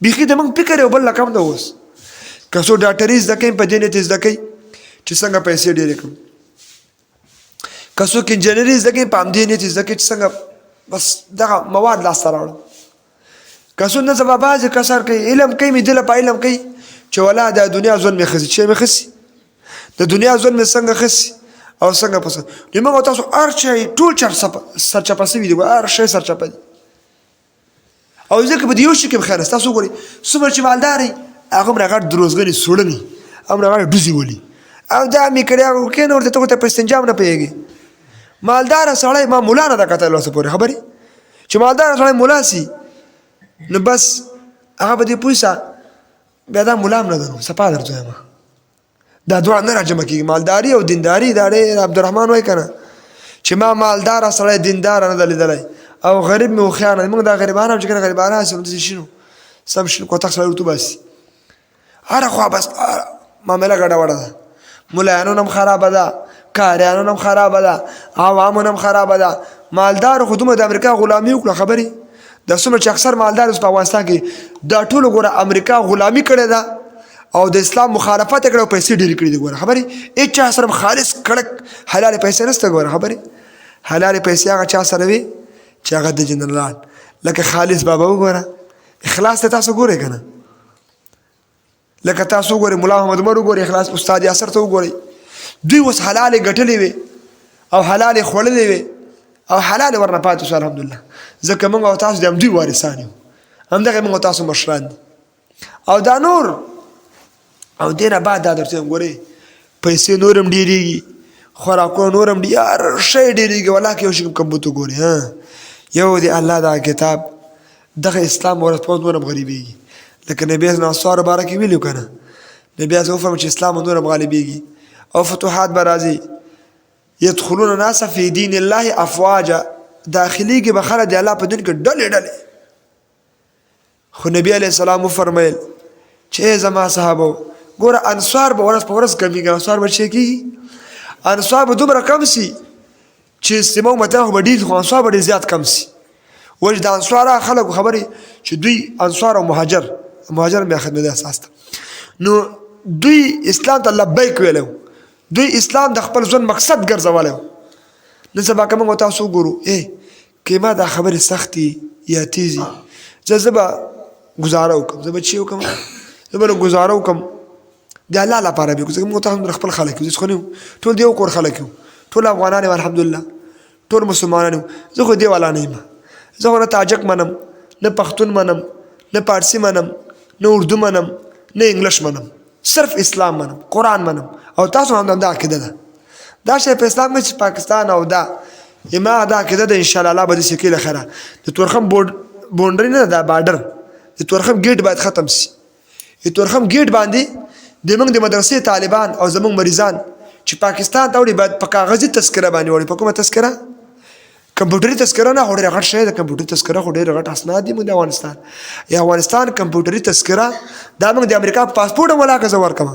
بیخي د موږ فکر یو بل رقم ده اوس که څو ډاکټري زده کوي په دې نیت زده کوي چې څنګه پیسې ډېرې کړم که څوک انجینري زده کوي په همدې نیت زده کوي چې څنګه بس دغه مواد لاسته راوړم که څوک نن سبا بعضې کسر کوي علم کوي مې دله په علم کوي چې ولا د دنیا ژوند مې خسي چې مې خسي د دنیا ژوند مې څنګه خسي او څنګه پسند نو موږ تاسو هر شی ټول سرچپه سوي دي هر شی سرچپه دي او ځکه په دې یو شي کې خیر تاسو ګورئ څومره چې مالدار وي هغه همره غټ دروزګنې سوړني همره غټ ډوزې ولي او دا مې کړی هغه کښېنه ورته ته ورته په استنجام نه پوهېږي مالداره سړی ما ملا نه ده کتلی اوسه پورې خبرې چې مالداره سړی ملا سي نو بس هغه به دې پوه شه بیا دا ملا هم نه ده نو صفا درته وایم دا دواړه نه راجمع کېږي مالداري او دینداري دا ډېر عبدالرحمن وایي که نه چې ما مالداره سړی دینداره نه ده لیدلی او غریب مې هوښیار نه موږ دا غریبان هم چې کله غریبان راشي نو داسې شي نو سم شي کوتک سړی ورته وباسي هره خوا بس معامله ګډوډه ده ملایانو هم خرابه ده کاریانو هم خرابه ده عوامو هم خرابه ده مالدارو خو دومره د امریکا غلامي وکړه خبرې دا څومره چې اکثر مالدار اوس په افغانستان کې دا ټولو ګوره امریکا غلامي کړې ده او د اسلام مخالفت یې کړې او پیسې ډېرې کړي دي ګوره خبرې هېڅ چا سره خالص کړک حلالې پیسې نشته ګوره خبرې حلالې پیسې هغه چا سره وي چې هغه د جنرال لکه خالص بابا وګوره اخلاص ته تاسو ګورئ که نه لکه تاسو وګورئ ملا محمد عمر وګورئ اخلاص استاد یاسر ته وګورئ دوی اوس حلالې ګټلې وې او حلالې خوړلې وې او حلالې ورنه پاتې شو الحمدلله ځکه موږ او تاسو د همدوی وارثان یو همدغه موږ او تاسو مشران دي او دا نور او دې نه بعد دا درته ګورئ پیسې نور هم ډېرېږي خوراکونه نور هم هر شی ډېرېږي والله که یو شي کم بوته ګورئ یو دی الله دا کتاب دغه اسلام ورځپاڼه نور هم غریبېږي لکه نبي اسلام سوار باره کې ویلي که نه نبي اسلام وفرمایل چې اسلام نور هم غالبېږي او فتوحات به راځي يدخلون الناس في دين الله افواجا داخليږي به خلک د الله په دین کې ډلې ډلې خو نبي علیه السلام وفرمایل چې ای زما صحابو ګوره انصار به ورځ په ورځ کمیږي انصار به څه کېږي انصار به دومره کم سي چې استماع امتیان خو به ډېر خو انصار به ډېر زیات کم سي وجه د انصار هغه خلکو خبرې چې دوی انصار او مهاجر بیا خدمت اساس ته نو دوی اسلام ته لبیک ویلو دوی اسلام د خپل ژوند مقصد ګرځولی نن سبا که موږ تاسو وګورو که ما دا خبرې سختې یا تیزې زه به ګزاره وکړم زه به چې وکړم زه به ګزاره وکړم د الله لپاره به وکړو ځکه موږ تاسو خپل خلک یو خو نه ټول د یو کور خلک یو ټول افغانان یو الحمدلله ټول مسلمانان یو زه خو دې والا نه یم زه خو نه تاجک منم نه پښتون منم نه پارسي منم نه اردو منم نه انګلیش منم صرف اسلام منم قرآن منم او تاسو هم دا عقیده ده دا شی په اسلام کې چې پاکستان او دا ما دا عقیده ده انشاءالله الله به داسې کړي لخیره د تورخم بونډري نه دا بارډر د تورخم ګیټ باید ختم سي د تورخم ګیټ باندې زموږ د مدرسې طالبان او زموږ مریضان چې پاکستان ته وړي باید په کاغذي تذکره باندې وړي په کومه تذکره کمپیوټري تذکره نه خو ډېره غټ شی ده کمپیوټري تذکره خو ډېر غټ اسناد دي موږ د افغانستان یا افغانستان کمپیوټري تذکره دا موږ د امریکا په پاسپورټ هم ولاکه زه ورکړم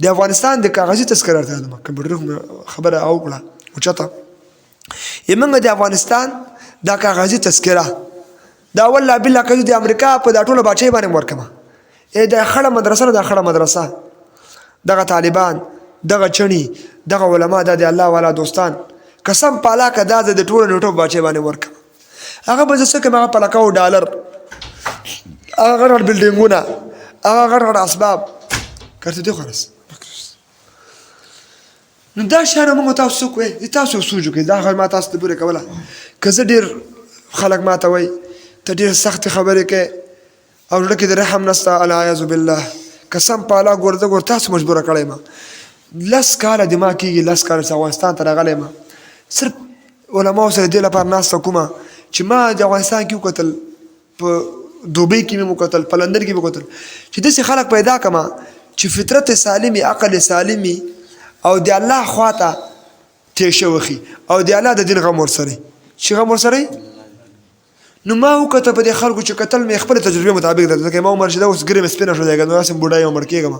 د افغانستان د کاغذي تذکره ورته ده کمپیوټري خبره اوکړه اوچته موږ د افغانستان دا کاغذي تذکره دا والله بالله که د امریکا په دا ټوله باچۍ باندې ورکړم دا خړه مدرسه نه دا خړه مدرسه دغه طالبان دغه چڼي دغه علما دا د الله والا دوستان قسم په الله که دا زه د ټولو نیټو باچې باندې ورکړم هغه به زه څه کړم هغه په لکو ډالر هغه غټ غټ بلډینګونه هغه غټ غټ اسباب کرته دی خلاص نو دا شان موږ تاسو کوی تاسو سوچو کې دا خبره ما تاسو ته پوره کوله که زه ډېر خلک ما ته وایي ته ډېر سختې خبرې کوې او زړه کې د رحم نسته العیاذ بالله قسم په الله ګوره زه ګوره تاسو مجبوره کړی ما 10 کاله دماغ کېږي 10 کاله چې افغانستان ته راغلی ما صرف علماو سره دې لپاره ناسته کومه چې ما د افغانستان کې وکتل په دوبۍ کې مې وکتل په لندن کې مې وکتل چې داسې خلک پیدا کړم چې فطرت سالمي عقل سالمي او د الله خواته تېشه وخي او د الله د دین غم ورسره چې غم ورسره نو ما وکته په دې خلکو چې قتل مې خپل تجربه مطابق ده ځکه ما عمر شده اوس ګرم سپینه شو دی نو اسم بوډای عمر کېږم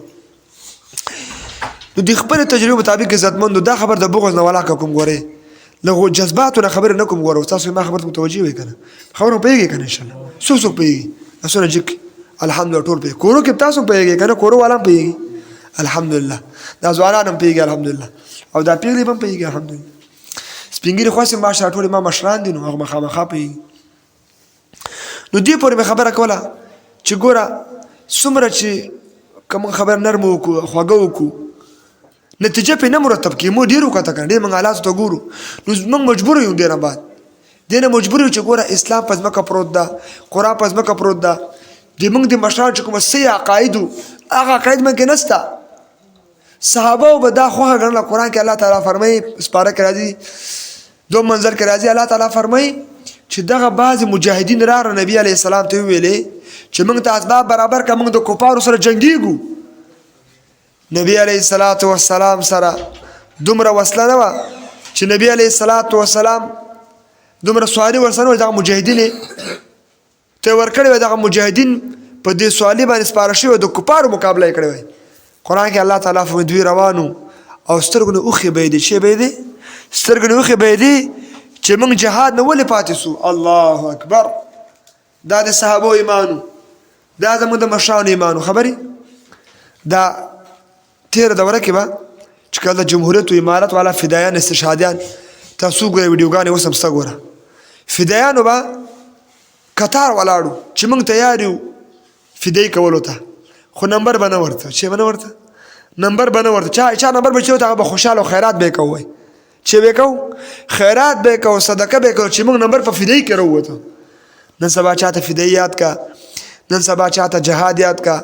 نو د خپل تجربه مطابق عزتمند دا خبر د بغض نه ولاکه کوم ګوري لغه جذبات نه خبر نه کوم ګورو تاسو ما خبرته متوجي وي کنه خبرو پیږي کنه ان شاء الله سو پیږي اسونه جک الحمدلله ټول پیږي کورو کې تاسو پیږي کنه کورو والا پیږي الحمدلله دا ځوانان پیږي الحمدلله او دا پیغلي هم پیږي الحمدلله سپینګری خاصه ما شاټول ما مشران دي نو هغه مخامخه پیږي نو دې پورې خبره کوله چې ګوره څومره چې کوم خبر نرم وکړو خواږه وکړو نتیجه په نه مرتب کې مو ډیرو کته کړي ډېر موږ حالات ته ګورو نو موږ مجبور یو ډېر بعد دینه مجبور یو چې ګوره اسلام په ځمکه پروت ده قرآن په ځمکه پروت ده د موږ د مشران چې کوم سي عقاید هغه عقاید موږ کې نشته صحابه او بدا خو غنله قرآن کې الله تعالی فرمایي سپاره کې راځي دو منزل کې راځي الله تعالی فرمایي چې دغه بعض مجاهدین را نبی علیه السلام ته ویلې چې موږ ته اسباب برابر کړه موږ د کفارو سره جنگیږو نبی علیه السلام سره دومره وسله نه وه چې نبی علیه السلام دومره سوالي ورسره دغه مجاهدین ته ورکړی وی دغه مجاهدین په دې سوالي باندې سپاره شوي د کفارو مقابله یې کړې وی قرآن کې الله تعالی فرمایي دوی روانو او سترګو نه اوښې به یې دي چې به یې دي سترګو نه اوښې به یې دي چې موږ جهاد نه ولې پاتې سو الله اکبر دا د صحابو ایمانو دا زموږ د مشرانو ایمانو خبرې دا تیره دوره کې به چې کله د جمهوریت و امارت والا فدایان استشهادیان تاسو ګورئ ویډیوګانې اوس هم سته ګوره فدایانو به کتار ولاړو چې موږ تیار یو فدایي کولو ته خو نمبر به نه ورته چې به نه ورته نمبر به نه ورته چا نمبر به چې هغه به خوشحال او خیرات به یې کوی چې به یې کوو خیرات به یې کوو صدقه به یې کوو چې موږ نمبر په فدایي کې راووتو نن سبا چاته فدایي یاد کا نن سبا چاته جهاد یاد کا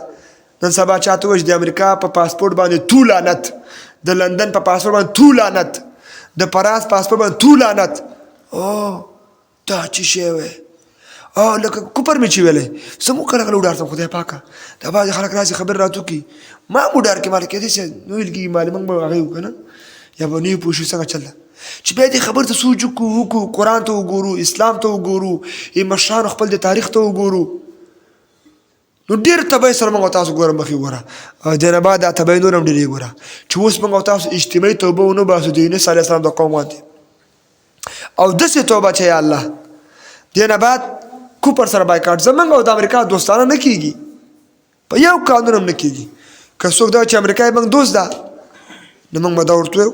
نن سبا چاته وایي چې د امریکا په پاسپورټ باندې تو لعنت د لندن په پاسپورټ باندې تو لعنت د فرانس پاسپورټ باندې تو لعنت او دا چې شی وی او لکه کوپر مې چې ویلې زموږ کله کله وډار ته خدای پاکه دا بعضې خلک راځي خبر راتو کی ما وډار کې مال کېدای شي نو ویل کېږي مال موږ به هغه وکړو که نه یا به نه پوه شو څنګه چله چې بیا دې خبر ته سوچ وکړو قرآن ته وګورو اسلام ته وګورو مشرانو خپل د تاریخ ته وګورو نو ډېر تبعی سره موږ تاسو ګوره مخې ګوره او دې نه بعد دا تبعی نور هم ډېرې ګوره چې اوس موږ تاسو اجتماعي توبه ونه باسو د یونس علیه السلام د قوم باندې او داسې توبه چې یا الله دې نه بعد کوپر سره بایکاټ زمونږ او د امریکا دوستانه نه کېږي په یو قانون هم نه کېږي که څوک دا چې امریکا یې موږ دوست ده نو موږ به دا ورته ویو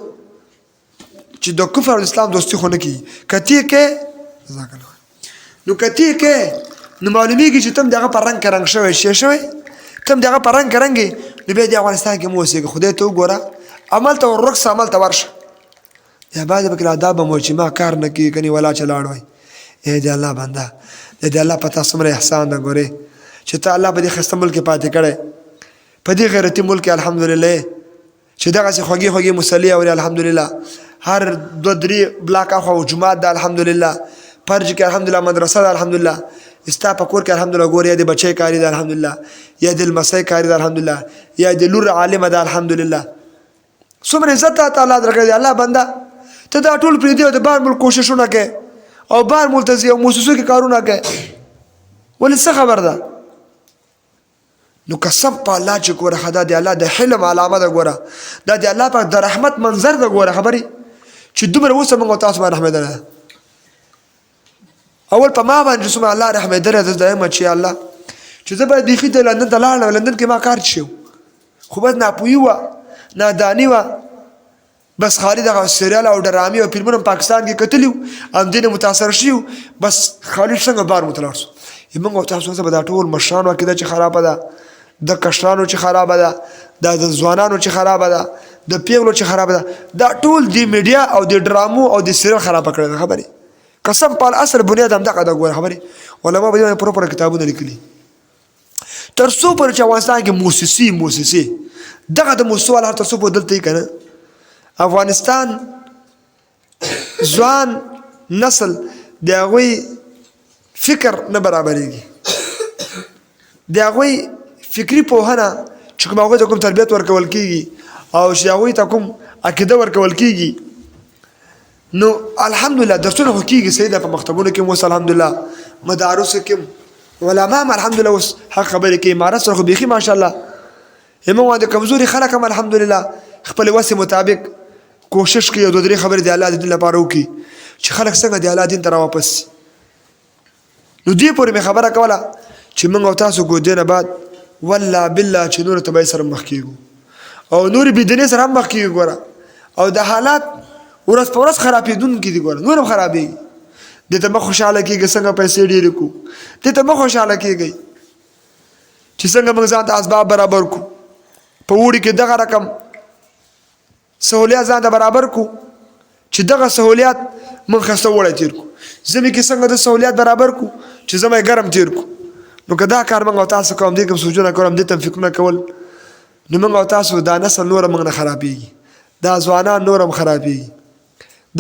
چې د کفر او اسلام دوستي خو نه کېږي که ته یې کې نو که ته یې کې نو معلومیږي چې تم دغه په رنګ کې رنګ شوی شی شوی تم دغه په رنګ کې رنګ یې نو بیا د افغانستان کې مو اوسېږي خدای ته وګوره عمل ته وررقص عمل ته ورشه یا بعضې پکې آداب هم وایي چې ما کار نه کېږي کنې ولا چې لاړ وای ای د الله بنده د الله په تا څومره احسان ده ګورې چې ته الله په دې ښایسته ملک کې پاتې کړی په دې غیرتي ملک کې الحمدلله چې دغسې خوږې خوږې مصلي اوري الحمدلله هر 2-3 بلاک اخوا جومات ده الحمدلله فرج کې الحمدلله مدرسه ده الحمدلله استا په کور کې الحمدلله ګورې یا د بچی کاري ده الحمدلله یا د لمسی کاري ده الحمدلله یا د لور عالمه ده الحمدلله څومره عزت ته تعالی درکړی دی الله بنده ته دا ټول پرېږدي او د بار ملک کوششونه کوې او بار ملک ته ځي او موسسو کې کارونه کوې ولې څه خبر ده نو قسم په الله چې ګوره دا د الله د حلم علامه ده ګوره دا د الله پاک د رحمت منظر ده ګوره خبرې چې دومره اوس موږ تاسو باندې رحمېدلی ده اول په ما باندې څومره الله رحمېدلی ده دایم چې الله چې زه باید بیخي ته لندن ته لاړم لندن کې ما کار شو خو بس ناپوهي وه ناداني وه بس خالي دغه سریال او ډرامې او فلمونه پاکستان کې کتلیو ام دینه متاثر شیو بس خالي څنګه بار متلار شو موږ تاسو ته به دا ټول مشرانو عقیده چې خرابه ده د کشرانو چې خرابه ده د ځوانانو چې خرابه ده د پیغلو چې خرابه ده دا ټول د میډیا او د ډرامو او د سریال خرابه کړل خبره قسم په اصل بنیاد هم دغه د ګور خبره علماء به پروپر کتابونه لیکلي تر څو پر چې افغانستان کې موسسي دغه د موسسو هر تاسو په دلته کنه افغانستان ځوان نسل د هغوی فکر نه برابرېږي د هغوی فکري پوهنه چې کوم هغوی ته کوم تربیت ورکول کېږي او چې هغوی ته کوم عقیده ورکول کېږي نو الحمدلله درسونه خو کېږي صحیح ده په مکتبونو کې اوس الحمدلله مدارسو کې علما هم الحمدلله اوس حق خبرې کوي امارت سره خو بیخي ماشاءالله زموږ د کمزوري خلک هم الحمدلله خپل وسې مطابق کوشش کوي او دوه درې خبرې د الله د دین لپاره وکړي چې خلک څنګه د الله دین ته راواپس نو دې پورې مې خبره کوله چې موږ او تاسو ګو دینه بعد والله بالله چې نور تبعی سره مخ کېږو او نور بېدینۍ سره هم مخ کېږو ګوره او د حالات ورځ په ورځ خرابېدونکي دي ګوره نور هم خرابېږي دې ته مه خوشحاله کېږي څنګه پیسې ډېرې کړو دې ته مه خوشحاله کېږئ چې څنګه موږ ځان ته اسباب برابر کړو په اوړي کې دغه رقم سهولیات ځان ته برابر کړو چې دغه سهولیات موږ ښایسته وړی تېر کړو ژمي کې څنګه د سهولیات برابر کړو چې ژمی ګرم تېر کړو نو که دا کار موږ او تاسو کوو همدې کوم سوچونه کوو همدې ته هم فکرونه کول نو موږ او تاسو دا نسل نور موږ نه خرابېږي دا ځوانان نور هم خرابېږي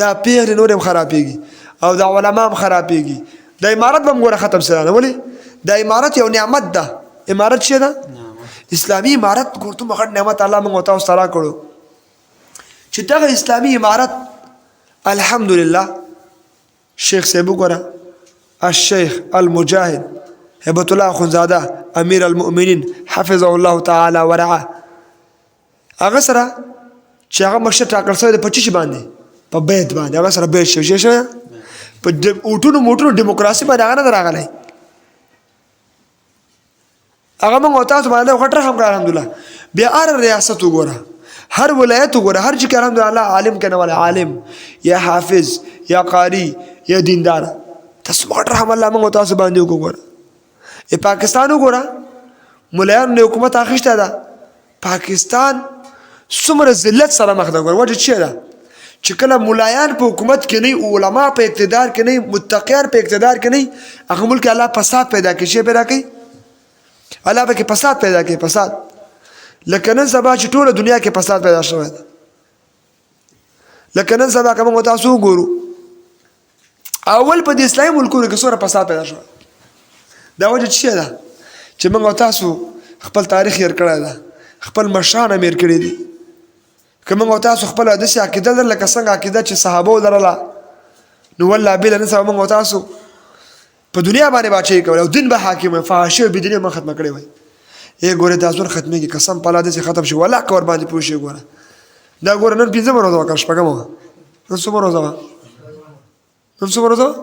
دا پیغلې نور هم خرابېږي او دا علما هم خرابېږي دا امارت به هم ګوره ختم سره نه ولې دا امارت یو نعمت ده امارت څه ده اسلامي امارت ګورته مخړ نعمت الله موږ او تاسو ته راکړو چې دغه اسلامي امارت الحمدلله شیخ صاحب وګوره الشیخ المجاهد هبت الله اخوندزاده امیر المؤمنین حفظه الله تعالی ورعاه هغه سره چې هغه مشر ټاکل شوی دی په څه باندې په بیت باندې هغه سره بیت شوی په اوټونو موټونو دیموکراسي باندې هغه نه راغلی هغه موږ او تاسو باندې غټ رحم کړ الحمدلله بیا هر ریاست وګوره هر ولایت وګوره هر چې الحمدلله عالم کنه ولا عالم یا حافظ یا قاری یا دیندار تاسو غټ رحم الله موږ او تاسو باندې وګوره پاکستان وګوره ملایانو نه حکومت اخیسته ده پاکستان څومره ذلت سره مخ ده ګوره وجه څه ده چې کله ملایان په حکومت کې نه علما په اقتدار کې نه متقیان په اقتدار کې نه هغه ملک الله فساد پیدا کوي شی پیدا کوي الله به کې فساد پیدا کوي فساد لکه نن سبا چې ټوله دنیا کې فساد پیدا شوی ده لکه نن سبا که موږ تاسو وګورو اول په دې اسلامي ملکونو کې څومره فساد پیدا شوی دا وجه څه ده چې موږ او تاسو خپل تاریخ هېر کړی ده خپل مشران هم هېر کړي دي که موږ او تاسو خپله داسې عقیده لرله لکه څنګه عقیده چې صحابو لرله نو والله بېله نن سبا موږ او تاسو په دنیا باندې باچهي کوله او دین به حاکم وي فحاشي او بېدیني به ختمه کړې وای ګوره دا زور ختمېږي قسم په الله داسې ختم شي والله که ورباندې پوه شي ګوره دا ګوره نن پنځمه ورځ وه که شپږمه وه نن څومره ورځه وه نن څومره ورځه وه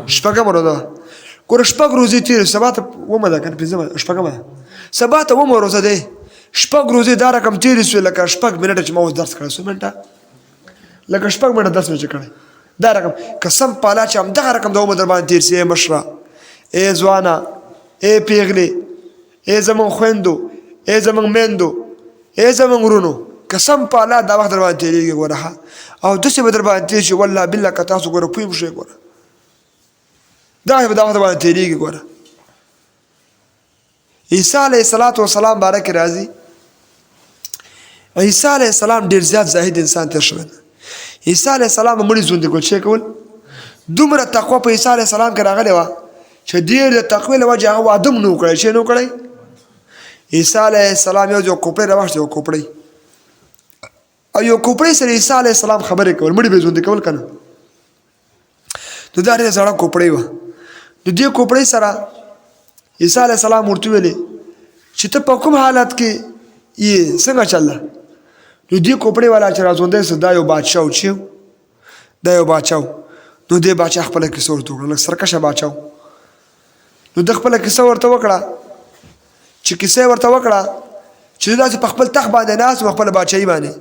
شپږمه ورځ وه ګوره شپږ ورځې تېرې سبا ته اومه ده که نه پنځمه شپږمه ده سبا ته اومه ورځه دی شپږ ورځې دا رقم تېرې شوې لکه شپږ منټه چې ما اوس درس کړی څو منټه لکه شپږ منټه درس مې چې کړی دا رقم قسم په الله چې همدغه رقم د عمر در باندې تېر سي ای مشره ای ځوانه ای پیغلې ای زمونږ خویندو ای زمونږ میندو ای زمونږ ورونو قسم په الله دا وخت در باندې تېرېږي ګوره او داسې به در باندې تېر شي والله بالله که تاسو ګوره پوه شئ ګوره دا به دا وخت باندې تېرېږي ګوره عیسی علیه السلام باره کې راځي عیسی علیه السلام ډېر زیات زاهد انسان تېر شوی عیسی علیه السلام مړي ژوندي کول څه کول دومره تقوا په عیسی علیه السلام کې راغلې وه چې ډېر د تقوی له وجې هغه واده هم نه و کړی چې نه و کړی عیسی علیه السلام یو کوپړی راواخېست یو کوپړی او یو کوپړی سره عیسی علیه السلام خبرې کول مړي به ژوندي کول که نه نو دا ډېره زړه کوپړی وه نو دې کوپړی سره عیسی علیه السلام ورته ویلې چې ته په کوم حالت کې یې څنګه چل ده نو دې کوپړی والا چې راژوندی سو دا یو بادشاه و چې دا یو بادشاه و نو دې بادشاه خپله کیسه ورته وکړه لږ سرکشه بادشاه و نو د خپله کیسه ورته وکړه چې کیسه یې ورته وکړه چې داسې په خپل تخت باندې ناست و خپله بادشاهي باندې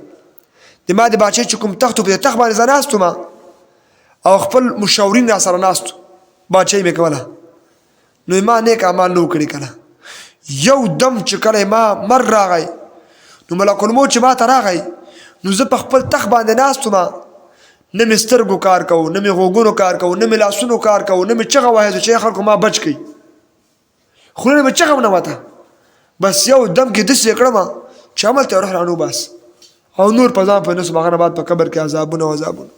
د ما د باچې چې کوم تخت په تخت باندې زه ناست وم او خپل مشاورین را سره ناست باچې مې کوله نو ما نیک اعمال نو کړي کنه یو دم چې کله ما مر راغی نو ملک الموت چې ما ته راغی نو زه په خپل تخت باندې ناست وم نه مې سترګو کار کوو نه مې غوږونو کار کوو نه مې لاسونو کار کوو نه مې چغه وهېدو چې خلکو ما بچ کړي خوله مې چغه نه وته بس یو دم کې داسې کړم چې عمل ته روح رانو بس او نور په ځان په نسو هغه نه بعد په قبر کې عذابونه او عذابونه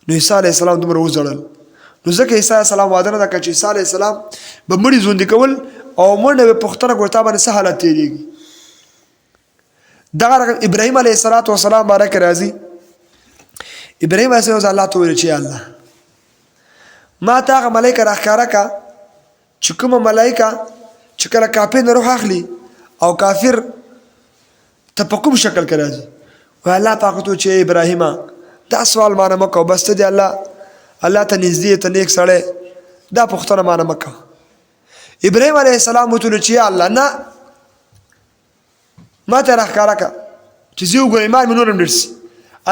نو عیسی علیه السلام دومره وځړل نو ځکه عیسی علیه السلام وعده نه ده کړې چې عیسی علیه السلام به مړي ژوندي کول او مړ نه به پوښتنه کوي تا باندې څه حالت تېرېږي دغه رقم ابراهیم علیه السلام باره کې راځي ابراهیم علیه السلام الله ته وویل چې الله ما ته هغه ملایکه راښکاره کړه چې کومه ملایکه چې کله کافر نه روح اخلي او کافر ته په کوم شکل کې راځي وایي الله پاک ورته چې ابراهیمه دا سوال مانه مه کوه بس ته دې الله ته نږدې ته نیک سړی دا پوښتنه مانه مه کوه ابراهیم علیه السلام ورته وویل چې یا الله نه ما ته راښکاره کړه چې زه وګورم ایمان مې نور هم ډېر سي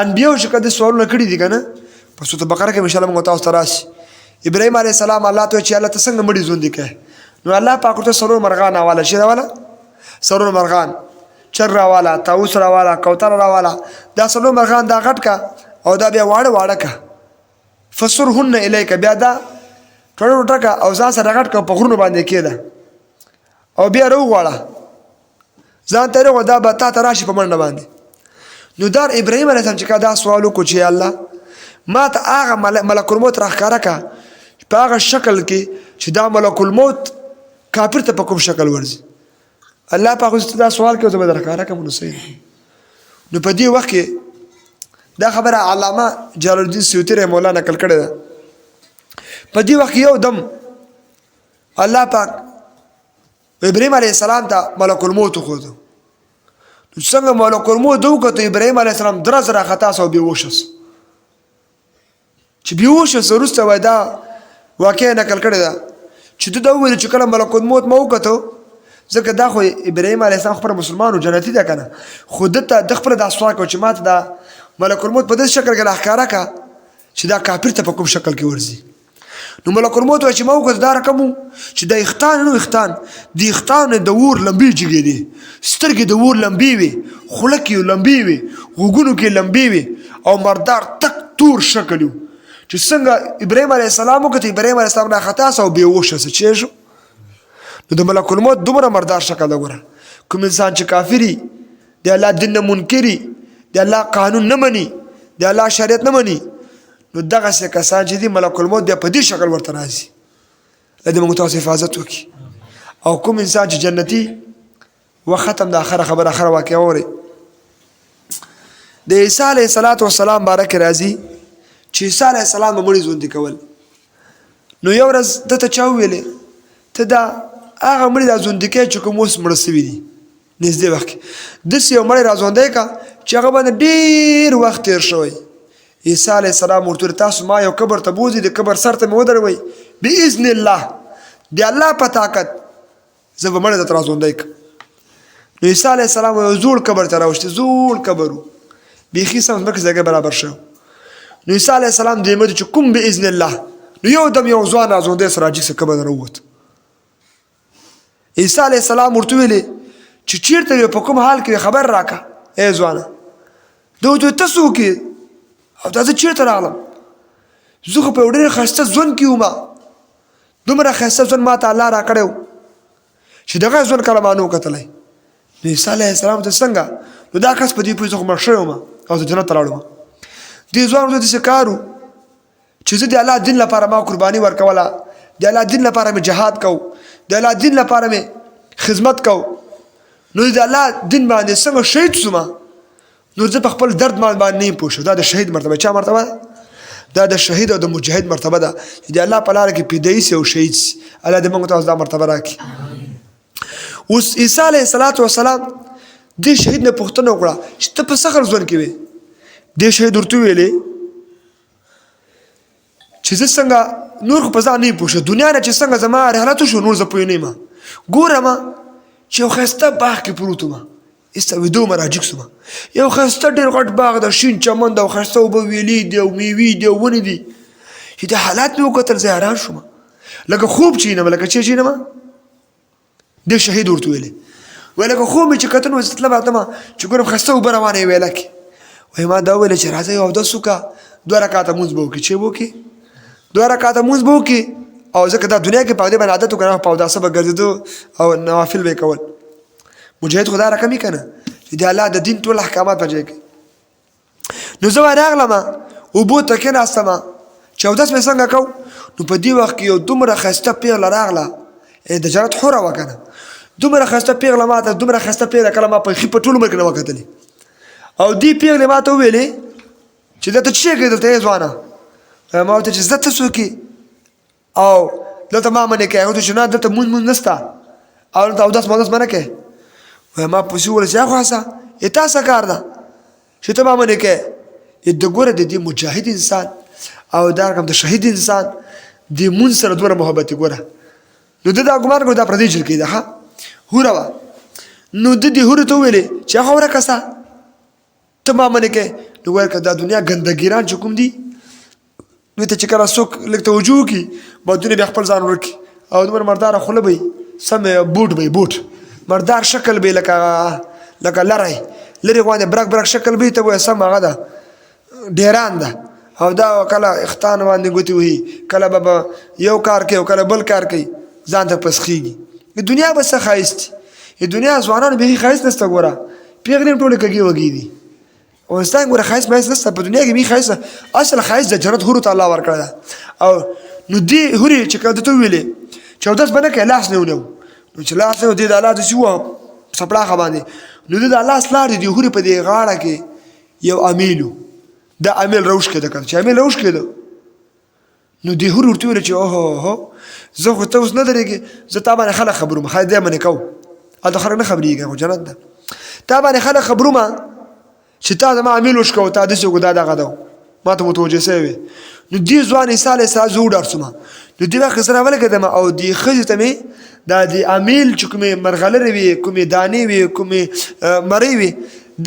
انبیاو چې کله سوالونه کړي دي که نه په سورة بقره کې انشاءالله موږ تاسو ته راشي ابراهیم علیه السلام الله ته وایي چې الله ته څنګه مړي ژوندي کوې نو الله پاک ورته څلور مرغان راواله چې راواله څلور مرغان چر راواله طاووس راواله کوتره راواله دا څلور مرغان دا غټ کا او دا بیا واړه واړه کا فسرهن الیک بیا دا ټوټه ټوټه کا او ځان سره غټ کا په غرونو باندې کېده او بیا راوغواړه ځان ته راوغواړه دا به تا ته راشي په منډه باندې نو دا ابراهیم علیه السلام چې کا دا سوال وکړو چې الله ما ته هغه ملک الموت راښکاره کا په هغه شکل کې چې دا ملک الموت کافر ته په کوم شکل ورځي الله پاک دا سوال کوي زه به درښکاره کړم نو صحیح نو په دې وخت کې دا خبره علامه جلال الدین سیوطي رحمه الله نقل کړې ده په دې وخت یو دم الله پاک ابراهیم علیه السلام ته ملک الموت وښوده نو څنګه ملک الموت وکړه ابراهیم علیه السلام درز راخطا سو بېهوشه سو چې بېهوشه سو وروسته وایي دا واقعه نقل کړې ده چې ده دا وویل چې کله ملک الموت ما وکتو ځکه دا خو ابراهیم علیه السلام خپله مسلمان و جنتي ده که نه خو ده ته د خپله دا سوال کوه چې ما ته دا ملک الموت په داسې شکل کې راښکاره کړه چې دا کافر ته په کوم شکل کې ورځي نو ملک الموت وایي چې ما وکتو دا رقم و چې دا اختان نه اختان د اختان د اور لمبې جګېدې سترګې د اور لمبې وې خوله کې لمبې وې غوږونو کې لمبې وې او مردار تک تور شکل و چې څنګه ابراهیم علیه السلام وکړه ابراهیم علیه السلام راخطا سو او بېهوشه سو چې شو نو د ملک الموت دومره مردار شکل ده ګوره کوم انسان چې کافري د الله دین نه منکري د الله قانون نه مني د الله شریعت نه مني نو دغسې کسان چې دي ملک الموت بیا په دې شکل ورته راځي الله دې موږ تاسو حفاظت وکړي او کوم انسان چې جنتي و ختم د آخره خبره آخره واقعه اوري د عیسی علیه السلام باره کې راځي چې عیسی علیه السلام به مړي ژوندي کول نو یو ورځ ده ته چا وویلې ته دا هغه مړي را ژوندي کوې چې کوم اوس مړه سوي دي نږدې وخت کې داسې یو مړی را ژوندی کړه چې هغه باندې ډېر وخت تېر شوی عیسی علیه السلام ورته ویل تاسو ما یو قبر ته بوځئ د قبر سر ته مې ودروئ باذن الله د الله په طاقت زه به مړی درته را ژوندی کړم نو عیسی علیه السلام یو زوړ قبر ته راوښتې زوړ قبر و بیخي سم ځمکې ځای برابر شوی نو عیسی علیه السلام دې مړي چې کوم باذن الله نو یو دم یو ځوان را ژوندی سو راجګ سه قبر نه راووت عیسی علیه السلام ورته ویلې چې چېرته وې په کوم حال کې خبر راکړه ای ځوانه ده ورته ویل ته څوک یې او دا زه چېرته راغلم زه خو په یو ډېر ښایسته ژوند کې وم دومره ښایسته ژوند ما ته الله راکړی و چې دغه ژوند کله ما نه و کتلی نو عیسی علیه السلام ته څنګه نو دا کس په دې پوه زه خو مړ شوی وم او زه جنت ته لاړم دې ځوان ورته داسې کار و چې زه د الله دین لپاره ما قرباني ورکوله د الله دین لپاره مې جهاد کو د الله دین لپاره مې خدمت کو نو د الله دین باندې څنګه شهید شوم نو زه په خپل درد باندې نه یم پوه شوی دا د شهید مرتبه چا مرتبه ده دا د شهید او د مجاهد مرتبه ده چې د الله په لاره کې پیدایي سي او شهید سي الله دې موږ ته دا مرتبه راکړي اوس عیسی علیه السلام دې شهید نه پوښتنه وکړه چې ته په څه ژوند کې وې دې شهید ورته ویلې چې زه څنګه نور خو په ځان نه یم پوه شوی دنیا نه چې څنګه زما رحلت وشو نور زه پوه نه یم ګوره ما چې یو ښایسته باغ کې پروت وم ایسته دومره راجګ شوم یو ښایسته ډېر غټ باغ ده شین چمن ده او ښایسته اوبه ویلې دي او میوې دي او ونې دي چې دا حالات مې وکتل زه حیران شوم لکه خوب چې وینم لکه چې وینم دې شهید ورته ویلې وایي لکه خوب مې چې کتل نو زه تلم راتلم چې ګورم ښایسته اوبه روانې وې ویله کې وایي ما دا وویله چې راځه یو اودس وکړه 2 رکعته لمونځ به وکړي چې به وکړي 2 رکعته لمونځ به وکړي او ځکه دا دنیا کې په دې باندې عادت وکړه په اوداسه به ګرځېدو او نوافل به یې کول مجاهد خو دا رقم یې که نه چې د الله د دین ټول احکامات په ځای کوي نو زه به راغلم اوبو ته کېناستم چې اودس مې څنګه کو نو په دې وخت کې یو دومره ښایسته پیغله راغله د جنت حوره وه که نه دومره ښایسته پیغله ما ته دومره ښایسته پیغله کله ما په په ټول عمر کې نه وه کتلې او دې پیغلې ما ته وویلې چې دا ته څه شی کوې دلته ای ځوانه ما ورته چې زه ته څوک او دلته ما منې کوې هغه ته چې نه دلته مونځ نشته او دلته اودس مودس مه نه کوې وایي ما پسې وویل چې یا خو هسه تا څه کار ده چې ته ما منې کوې د ګوره د دې مجاهد انسان او دا رقم د شهید انسان د مونځ سره دومره محبت یې ګوره نو ده دا ګمان کړو دا پردۍ جلکۍ ده ښه هوره وه نو ده دې هورې ته وویلې چې هغه ورکه سه ته ما منې کوې نو ګوره که دا دنیا ګندګیران چې کوم دي دوی ته چې کله څوک لږ توجه وکړي بادونه بیا خپل ځان ورکړي او دومره مرداره خوله به وي سم بوټ به وي بوټ مردار شکل به لکه لری لرې غوندې برک برک شکل به وي ته به سم هغه ده ډیران ده او دا کله اختان باندې ګوتې وهي کله به یو کار کوي او کله بل کار کوي ځان ته پسخېږي دنیا به څه ښایست دي دنیا ځوانانو بیخي ښایست نشته ګوره پیغلې هم ټولې کږې وږې دي افغانستان ګوره ښایست مایست نشته په دنیا کې بیخي ښایست اصل ښایست د جنت حورو ته الله ورکړی ده او نو دې حورې چې کله درته وویلې چې اودس به نه کوې لاس نه ونیو نو چې لاس نه دې د الله داسې ووه څپړاخه باندې نو دې د الله لاس لاړ دې حورې په دې غاړه کې یو امیل و دا امیل روش کېده که چې امیل روش کېده نو دې حورې ورته وویل چې اوهو زه خو ته اوس نه درېږې زه تا باندې خلک خبروم ښایي دی منې کوم هلته خلک نه خبرېږي خو جنت ده تا باندې خلک خبروم چې تا زما امیل وشکوه تا داسې وکړو دا دغه ده ما ته متوجه سوی وې نو دې ځوان عیسی علیه السلام زه وډار شوم نو دې وخت سره ولګېدم او دې ښځې ته مې دا د امیل چې کومې مرغلرې وې کومې دانې وې کومې مرۍ وې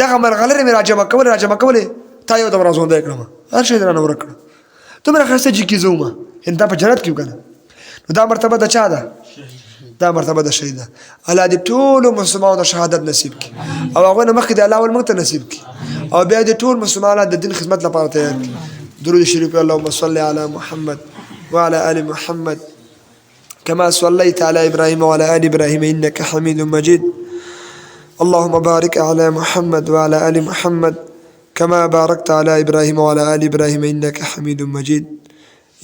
دغه مرغلرې مې راجمع کولې تا یو دم راځوندی کړم هر شی دې رانه ورک کړه دومره ښایسته جګې زه ومه یعنې دا په جنت کې و که نه نو دا مرتبه د چا ده دا مرتبه د شهید ده الله دې ټولو مسلمانانو ته شهادت نصیب کړي او هغوی نه مخکې د الله اول موږ ته نصیب کړي او بیا دې ټول مسلمانان د دین خدمت لپاره تیار کړي درود شریف اللهم صل على محمد وعلى آل محمد كما صليت على إبراهيم وعلى آل إبراهيم إنك حميد مجيد اللهم بارك على محمد وعلى آل محمد كما باركت على إبراهيم وعلى آل إبراهيم إنك حميد مجيد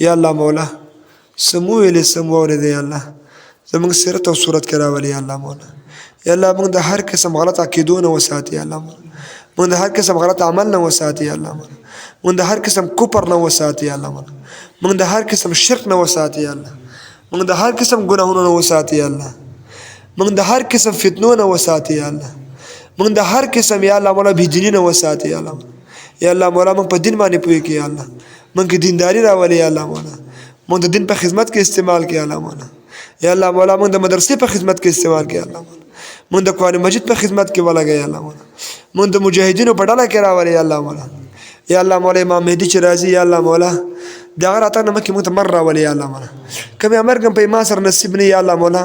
يا الله مولا سمو ویلې سمو اورېده یا الله زموږ سیرت او صورت کې راولې یا الله مولا یا الله موږ د هر قسم غلط عقیدو نه وساتې یا الله مولا موږ د هر قسم غلط عمل نه وساتې یا الله مولا موږ د هر قسم کفر نه وساتې یا الله مولا موږ د هر قسم شرک نه وساتې یا الله موږ د هر قسم ګناهونو نه وساتې یا الله موږ د هر قسم فتنو نه وساتې یا الله موږ د هر قسم یا الله مولا بېدیني نه وساتې یا الله یا الله مولا موږ په دین باندې پوهې کړې یا الله موږ کې دینداري راولې یا الله مولا موږ د دین په خدمت کې استعمال کړي الله مولا یا الله مولا موږ د مدرسې په خدمت کې استعمال کړي الله مولا موږ د قرآن مجید په خدمت کې ولګوي یا الله مولا موږ د مجاهدینو په ډله کې راولې یا الله مولا یا الله مولا امام مهدي چې راځي یا الله مولا د هغه راتګ نه مخکې موږ ته مر راولې یا الله مولا کوم مرګ هم په ایمان سره نصیب نه یا الله مولا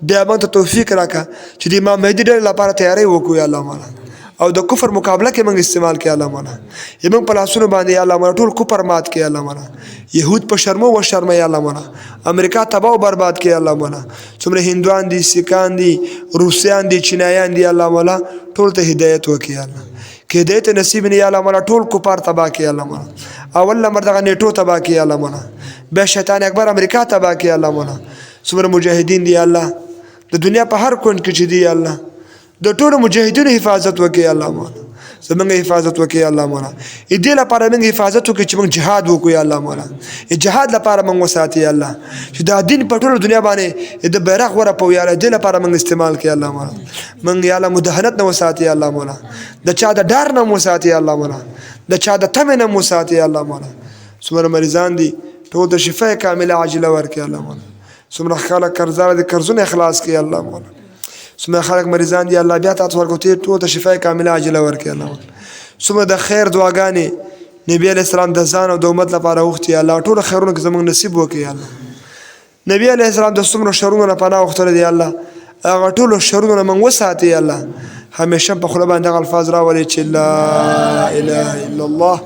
بیا موږ ته توفیق راکړه چې د امام مهدي ډلې لپاره تیاری وکړو یا الله مولا او د کفر مقابله کې موږ استعمال کړي الله مولا موږ په لاسونو باندې یا الله مولا ټول کفر مات کړي الله مولا یهود په شرمو و شرمه یا الله مولا امریکا تباہ او برباد کړي الله مولا څومره هندوان دي سیکان دي روسیان دي چینایان دي الله مولا ټول ته هدایت وکړي الله کې هدایت نصیب نه یا الله مولا ټول کفار تباہ کړي الله مولا اول نمبر دغه نیټو تباہ کړي الله مولا بیا شیطان اکبر امریکا تباہ کړي الله مولا څومره مجاهدین دي الله د دنیا په هر کونج کې چې دي الله د ټولو مجاهدینو حفاظت وکړي الله مولا زمونږ حفاظت وکړي الله مولا دې لپاره موږ حفاظت وکړي چې موږ جهاد وکړو یا الله مولا جهاد لپاره موږ وساتي یا الله چې دا دین په ټوله دنیا باندې د بیرغ ورپو یا الله دې لپاره موږ استعمال کړي الله مولا موږ یا الله مداهنت نه وساتي یا الله مولا د چا د ډار نه وساتي یا الله مولا د چا د تمې نه وساتي یا الله مولا څومره مریضان دي ټول د شفا کامله عاجله ورکړي الله مولا څومره خلک قرضدار دي قرضونه اخلاص کړي الله مولا څومره خلک مریضان دي الله بیا تاسو ورکو ته ټول ته شفای کامله عاجله ورکړي الله څومره د خیر دعاګانې نبی علیه السلام د ځان او د امت لپاره وغوښتي الله ټول خیرونه کې زموږ نصیب وکړي الله نبی علیه السلام د څومره شرونو نه پناه غوښتلی دی الله هغه ټولو شرونو نه موږ وساتي الله همیشه په خوله باندې هغه الفاظ راولئ چې لا اله الا الله